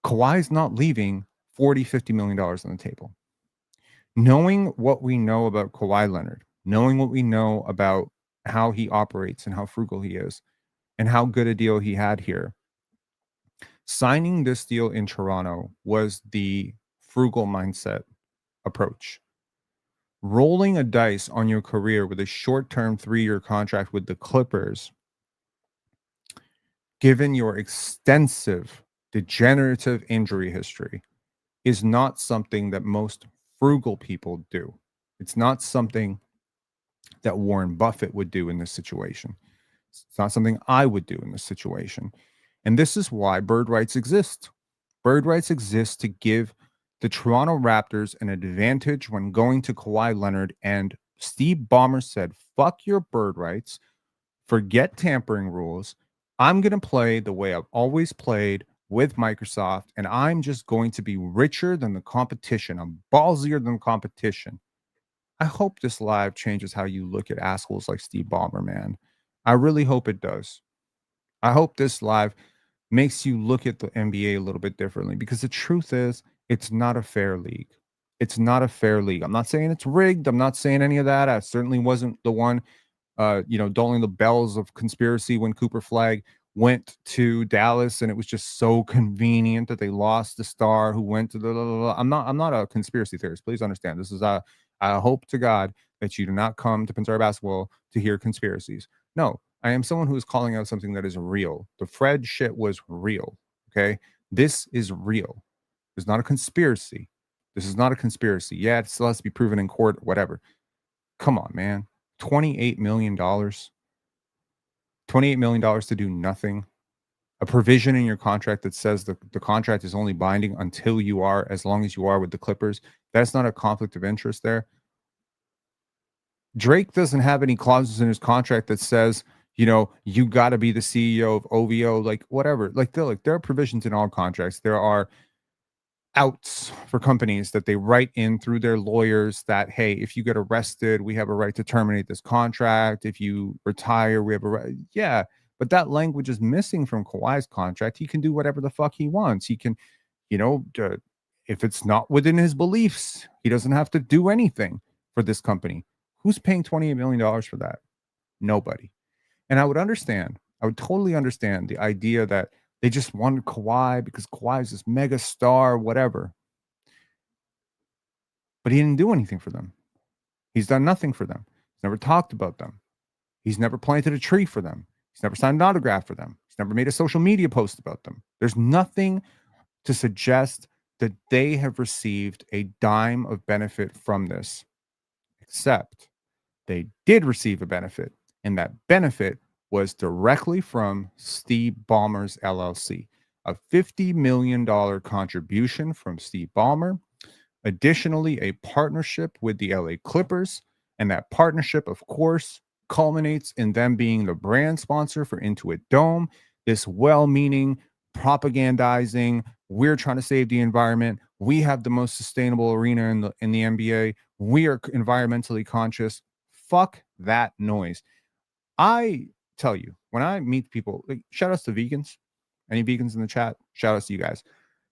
Kawhi's not leaving $40-50 million on the table. Knowing what we know about Kawhi Leonard, knowing what we know about how he operates and how frugal he is and how good a deal he had here, signing this deal in Toronto was the frugal mindset approach. Rolling a dice on your career with a short-term 3-year contract with the Clippers given your extensive degenerative injury history, is not something that most frugal people do. It's not something that Warren Buffett would do in this situation. It's not something I would do in this situation. And this is why bird rights exist. Bird rights exist to give the Toronto Raptors an advantage when going to Kawhi Leonard. And Steve Ballmer said, fuck your bird rights, forget tampering rules. I'm going to play the way I've always played with Microsoft, and I'm just going to be richer than the competition. I'm ballsier than the competition. I hope this live changes how you look at assholes like Steve Ballmer, man. I really hope it does. I hope this live makes you look at the NBA a little bit differently, because the truth is, it's not a fair league. It's not a fair league. I'm not saying it's rigged. I'm not saying any of that. I certainly wasn't the one doling the bells of conspiracy when Cooper Flag went to Dallas, and it was just so convenient that they lost the star who went to the. I'm not a conspiracy theorist. Please understand. This is I hope to God that you do not come to PENSARE Basketball to hear conspiracies. No, I am someone who is calling out something that is real. The Fred shit was real. Okay, this is real. It's not a conspiracy. This is not a conspiracy. Yeah, it still has to be proven in court. Whatever. Come on, man. $28 million. $28 million to do nothing. A provision in your contract that says the contract is only binding until you are, as long as you are with the Clippers. That's not a conflict of interest there. Drake doesn't have any clauses in his contract that says, you got to be the CEO of OVO, like whatever. There are provisions in all contracts. There are outs for companies that they write in through their lawyers that, hey, if you get arrested, we have a right to terminate this contract. If you retire, we have a right. Yeah, but that language is missing from Kawhi's contract. He can do whatever the fuck he wants. He can, if it's not within his beliefs, he doesn't have to do anything for this company. Who's paying $28 million for that? Nobody. And I would totally understand the idea that they just wanted Kawhi because Kawhi is this mega star, whatever. But he didn't do anything for them. He's done nothing for them. He's never talked about them. He's never planted a tree for them. He's never signed an autograph for them. He's never made a social media post about them. There's nothing to suggest that they have received a dime of benefit from this, except they did receive a benefit. And that benefit was directly from Steve Ballmer's LLC, a $50 million contribution from Steve Ballmer. Additionally, a partnership with the LA Clippers. And that partnership, of course, culminates in them being the brand sponsor for Intuit Dome, this well-meaning propagandizing, we're trying to save the environment. We have the most sustainable arena in the NBA. We are environmentally conscious. Fuck that noise. I tell you, when I meet people, shout outs to vegans. Any vegans in the chat? Shout outs to you guys.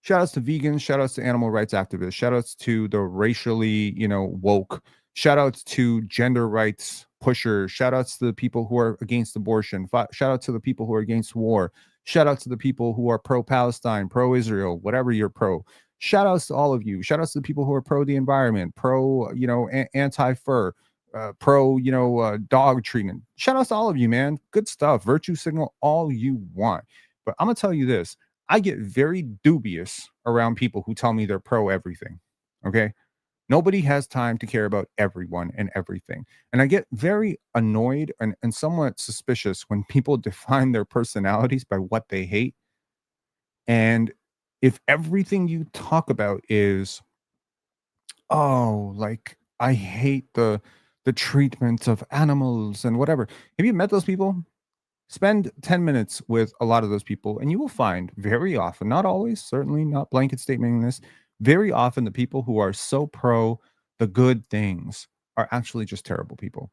Shout outs to vegans. Shout outs to animal rights activists. Shout outs to the racially, woke. Shout outs to gender rights pushers. Shout outs to the people who are against abortion. Shout out to the people who are against war. Shout out to the people who are pro-Palestine, pro-Israel, whatever you're pro. Shout outs to all of you. Shout outs to the people who are pro the environment, pro, anti-fur. Pro, dog treatment. Shout outs to all of you, man. Good stuff. Virtue signal all you want. But I'm going to tell you this. I get very dubious around people who tell me they're pro everything. Okay. Nobody has time to care about everyone and everything. And I get very annoyed and somewhat suspicious when people define their personalities by what they hate. And if everything you talk about is, I hate the treatment of animals and whatever. Have you met those people? Spend 10 minutes with a lot of those people, and you will find very often, not always, certainly not blanket statementing this, very often the people who are so pro the good things are actually just terrible people.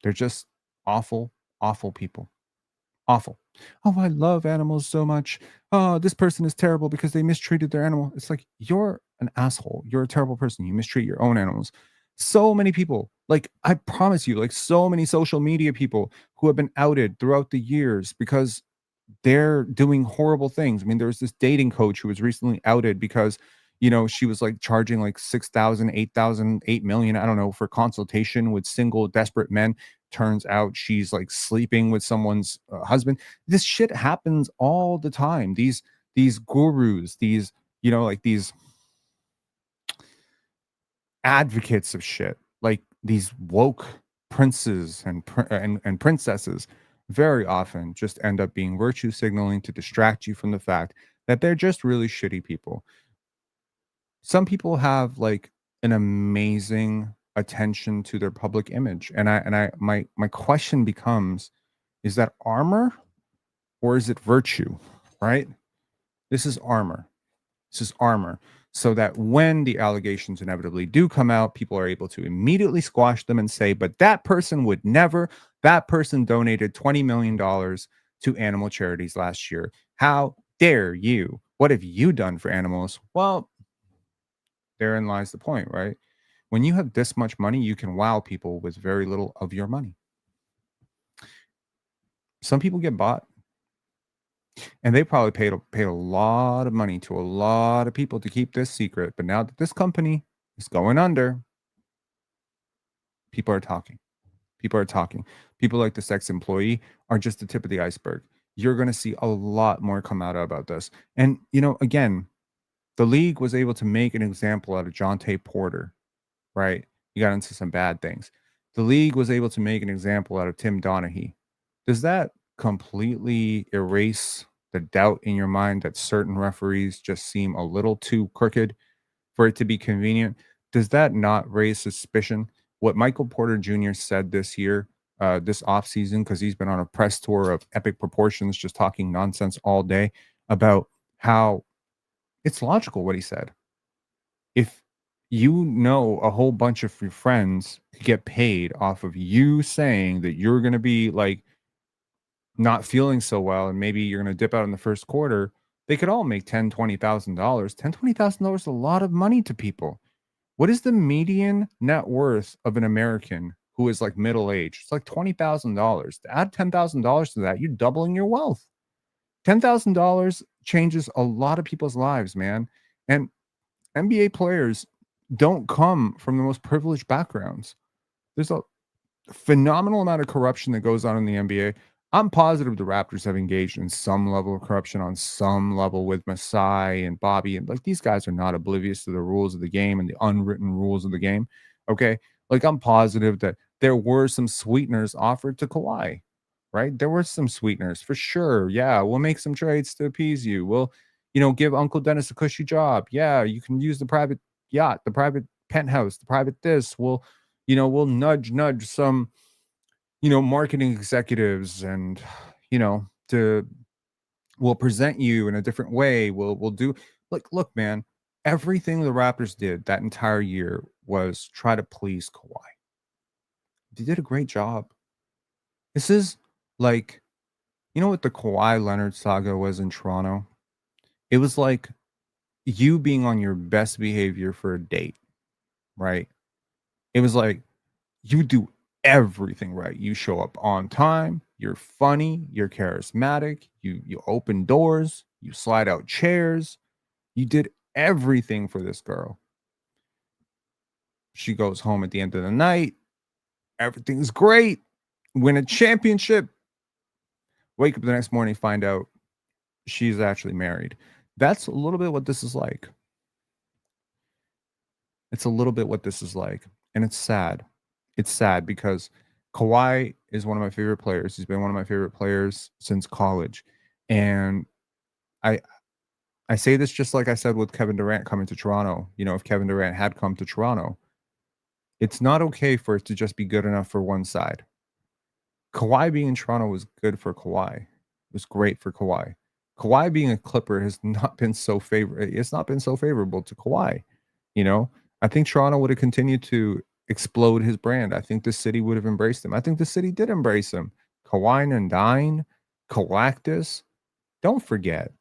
They're just awful, awful people. Awful. Oh, I love animals so much. Oh, this person is terrible because they mistreated their animal. It's like, you're an asshole. You're a terrible person. You mistreat your own animals. So many people, I promise you, so many social media people who have been outed throughout the years because they're doing horrible things. I mean, there was this dating coach who was recently outed because, she was charging $6,000, $8,000, $8 million, I don't know, for consultation with single desperate men. turns out she's like sleeping with someone's husband. This shit happens all the time. These gurus, these, you know, like these advocates of shit, like these woke princes and princesses, very often just end up being virtue signaling to distract you from the fact that they're just really shitty people. Some people have like an amazing attention to their public image, and my question becomes, is that armor or is it virtue? Right? This is armor. This is armor, so that when the allegations inevitably do come out, people are able to immediately squash them and say, but that person would never. That person donated $20 million to animal charities last year. How dare you? What have you done for animals? Well, therein lies the point, right? When you have this much money, you can wow people with very little of your money. Some people get bought, and they probably paid a lot of money to a lot of people to keep this secret. But now that this company is going under, people are talking. People are talking. People like this ex-employee are just the tip of the iceberg. You're going to see a lot more come out about this. And, you know, again, the league was able to make an example out of Jonte Porter, right? He got into some bad things. The league was able to make an example out of Tim Donaghy. Does that completely erase the doubt in your mind that certain referees just seem a little too crooked for it to be convenient? Does that not raise suspicion? What Michael Porter Jr. said this year, this offseason, because he's been on a press tour of epic proportions, just talking nonsense all day about how it's logical what he said. If you know a whole bunch of your friends get paid off of you saying that you're going to be like not feeling so well and maybe you're going to dip out in the first quarter, they could all make $10,000, $20,000. $10,000, $20,000 is a lot of money to people. What is the median net worth of an American who is like middle age? It's like $20,000. To add $10,000 to that, you're doubling your wealth. $10,000 changes a lot of people's lives, man. And NBA players don't come from the most privileged backgrounds. There's a phenomenal amount of corruption that goes on in the NBA. I'm positive the Raptors have engaged in some level of corruption on some level with Masai and Bobby. And like these guys are not oblivious to the rules of the game and the unwritten rules of the game. Okay. Like I'm positive that there were some sweeteners offered to Kawhi, right? There were some sweeteners for sure. Yeah. We'll make some trades to appease you. We'll, you know, give Uncle Dennis a cushy job. Yeah. You can use the private yacht, the private penthouse, the private this. We'll, you know, we'll nudge some, you know, marketing executives and, you know, we'll present you in a different way. We'll do like, look, man, everything the Raptors did that entire year was try to please Kawhi. They did a great job. This is like, you know what the Kawhi Leonard saga was in Toronto? It was like you being on your best behavior for a date, right? It was like you do everything right. You show up on time, you're funny, you're charismatic, you open doors, you slide out chairs. You did everything for this girl. She goes home at the end of the night. Everything's great. Win a championship. Wake up the next morning, find out she's actually married. That's a little bit what this is like. It's a little bit what this is like. And it's sad. It's sad because Kawhi is one of my favorite players. He's been one of my favorite players since college. And I say this just like I said with Kevin Durant coming to Toronto. You know, if Kevin Durant had come to Toronto, it's not okay for it to just be good enough for one side. Kawhi being in Toronto was good for Kawhi. It was great for Kawhi. Kawhi being a Clipper has not been so it's not been so favorable to Kawhi. You know, I think Toronto would have continued to explode his brand. I think the city would have embraced him. I think the city did embrace him. Kawhi Nandine, Galactus. Don't forget,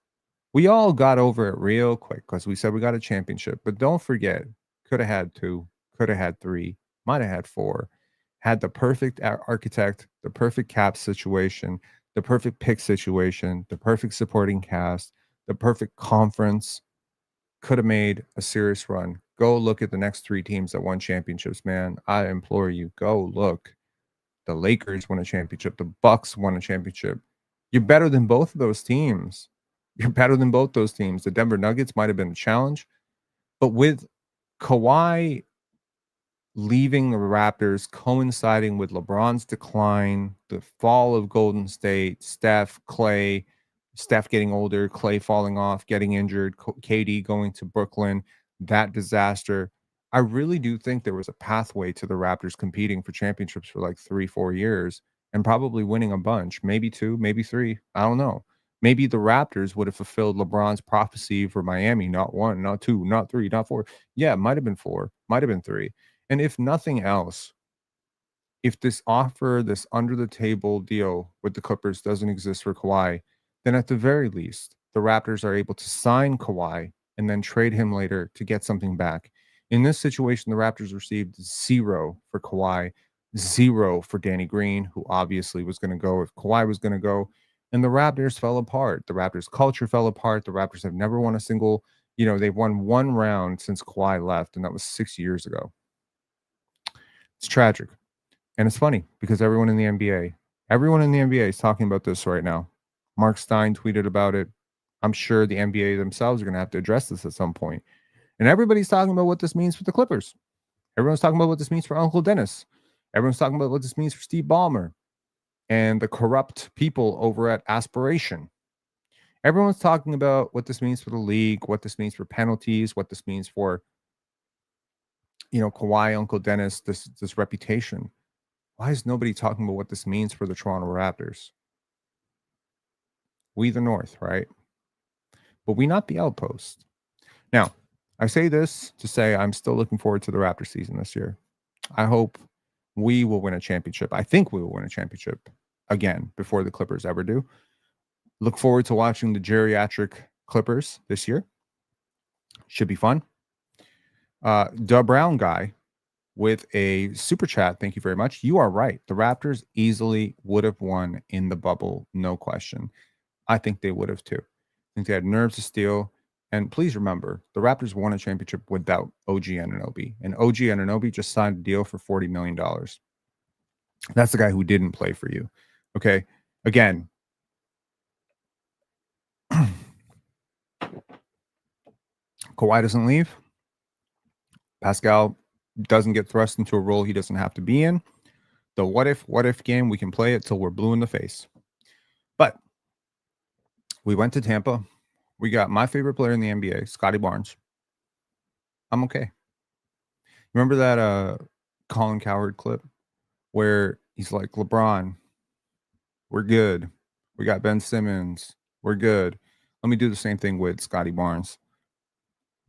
we all got over it real quick because we said we got a championship. But don't forget, could have had 2, could have had 3, might have had 4. Had the perfect architect, the perfect cap situation, the perfect pick situation, the perfect supporting cast, the perfect conference. Could have made a serious run. Go look at the next 3 teams that won championships, man. I implore you, go look. The Lakers won a championship. The Bucks won a championship. You're better than both of those teams. You're better than both those teams. The Denver Nuggets might have been a challenge, but with Kawhi leaving the Raptors coinciding with LeBron's decline, the fall of Golden State, Steph, Clay, Steph getting older, Clay falling off, getting injured, KD going to Brooklyn, that disaster. I really do think there was a pathway to the Raptors competing for championships for like 3-4 years and probably winning a bunch, maybe 2, maybe 3. I don't know. Maybe the Raptors would have fulfilled LeBron's prophecy for Miami, not 1, not 2, not 3, not 4. Yeah, it might have been 4, might have been 3. And if nothing else, if this offer, this under the table deal with the Clippers doesn't exist for Kawhi, then at the very least, the Raptors are able to sign Kawhi and then trade him later to get something back. In this situation, the Raptors received 0 for Kawhi, 0 for Danny Green, who obviously was going to go if Kawhi was going to go. And the Raptors fell apart. The Raptors culture fell apart. The Raptors have never won a single, they've won 1 round since Kawhi left, and that was 6 years ago. It's tragic. And it's funny because everyone in the NBA is talking about this right now. Mark Stein tweeted about it. I'm sure the NBA themselves are going to have to address this at some point. And everybody's talking about what this means for the Clippers. Everyone's talking about what this means for Uncle Dennis. Everyone's talking about what this means for Steve Ballmer and the corrupt people over at Aspiration. Everyone's talking about what this means for the league, what this means for penalties, what this means for, Kawhi, Uncle Dennis, this reputation. Why is nobody talking about what this means for the Toronto Raptors? We the North, right? But we not the outpost. Now, I say this to say I'm still looking forward to the Raptor season this year. I hope we will win a championship. I think we will win a championship again before the Clippers ever do. Look forward to watching the geriatric Clippers this year. Should be fun. Da Brown guy with a super chat. Thank you very much. You are right. The Raptors easily would have won in the bubble. No question. I think they would have too. I think they had nerves of steel. And please remember, the Raptors won a championship without OG Anunoby. And OG Anunoby just signed a deal for $40 million. That's the guy who didn't play for you. Okay. Again, Kawhi doesn't leave. Pascal doesn't get thrust into a role he doesn't have to be in. The what if game, we can play it till we're blue in the face. But we went to Tampa. We got my favorite player in the NBA, Scotty Barnes. I'm okay. Remember that Colin Cowherd clip where he's like, LeBron, we're good. We got Ben Simmons. We're good. Let me do the same thing with Scotty Barnes.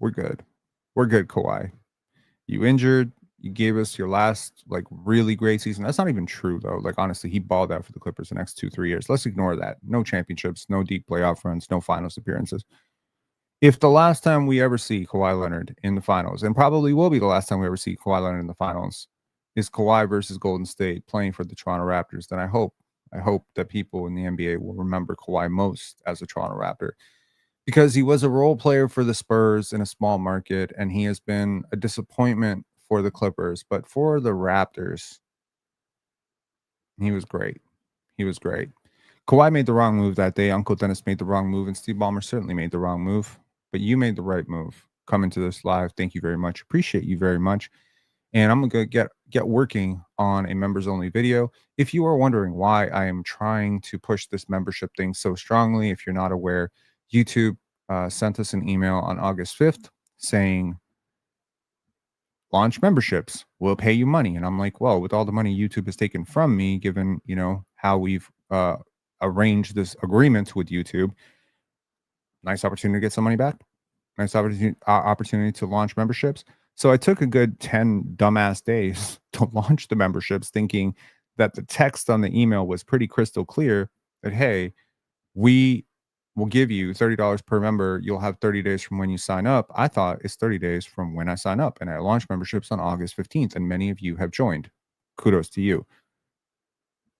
We're good. We're good, Kawhi. You injured. You gave us your last really great season. That's not even true though. Honestly, he balled out for the Clippers the next 2-3 years. Let's ignore that. No championships, no deep playoff runs, no finals appearances. If the last time we ever see Kawhi Leonard in the finals, and probably will be the last time we ever see Kawhi Leonard in the finals, is Kawhi versus Golden State playing for the Toronto Raptors, then I hope that people in the NBA will remember Kawhi most as a Toronto Raptor. Because he was a role player for the Spurs in a small market, and he has been a disappointment for the Clippers. But for the Raptors, he was great. He was great. Kawhi made the wrong move that day. Uncle Dennis made the wrong move, and Steve Ballmer certainly made the wrong move. But you made the right move coming to this live. Thank you very much. Appreciate you very much. And I'm going to get working on a members-only video. If you are wondering why I am trying to push this membership thing so strongly, if you're not aware, YouTube sent us an email on August 5th saying, launch memberships, we'll pay you money. And I'm like, well, with all the money YouTube has taken from me, given, how we've arranged this agreement with YouTube, nice opportunity to get some money back. Nice opportunity to launch memberships. So I took a good 10 dumbass days to launch the memberships, thinking that the text on the email was pretty crystal clear that, hey, we will give you $30 per member. You'll have 30 days from when you sign up. I thought it's 30 days from when I sign up. And I launched memberships on August 15th. And many of you have joined. Kudos to you.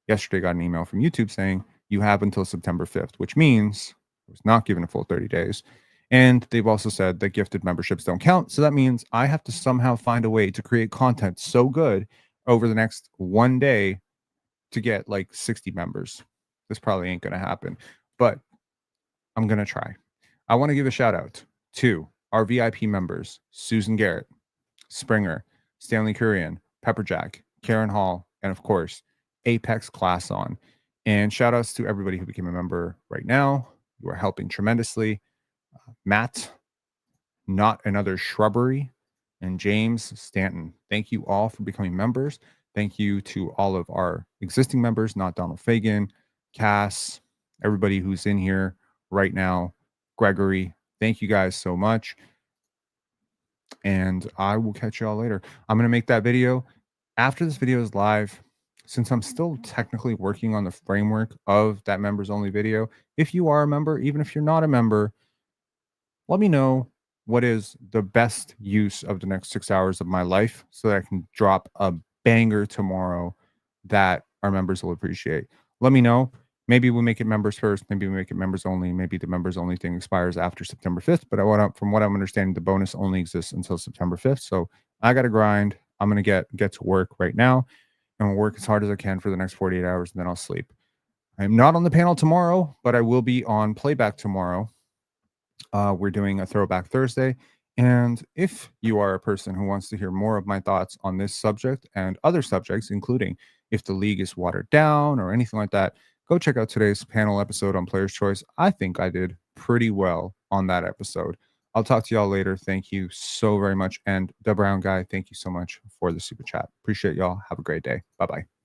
Yesterday, I got an email from YouTube saying you have until September 5th, which means I was not given a full 30 days. And they've also said that gifted memberships don't count. So that means I have to somehow find a way to create content so good over the next one day to get like 60 members. This probably ain't going to happen, but I'm going to try. I want to give a shout out to our VIP members, Susan Garrett, Springer, Stanley Kurian, Pepperjack, Karen Hall, and of course, Apex Class On. And shout outs to everybody who became a member right now. You are helping tremendously. Matt, Not Another Shrubbery, and James Stanton. Thank you all for becoming members. Thank you to all of our existing members, Not Donald Fagan, Cass, everybody who's in here right now, Gregory. Thank you guys so much. And I will catch y'all later. I'm going to make that video after this video is live. Since I'm still technically working on the framework of that members only video, if you are a member, even if you're not a member, let me know what is the best use of the next 6 hours of my life so that I can drop a banger tomorrow that our members will appreciate. Let me know. Maybe we'll make it members first. Maybe we make it members only. Maybe the members only thing expires after September 5th. But from what I'm understanding, the bonus only exists until September 5th. So I got to grind. I'm going to get to work right now and we'll work as hard as I can for the next 48 hours and then I'll sleep. I'm not on the panel tomorrow, but I will be on playback tomorrow. We're doing a Throwback Thursday. And if you are a person who wants to hear more of my thoughts on this subject and other subjects, including if the league is watered down or anything like that, go check out today's panel episode on Player's Choice. I think I did pretty well on that episode. I'll talk to y'all later. Thank you so very much. And the Brown Guy, thank you so much for the super chat. Appreciate y'all. Have a great day. Bye-bye.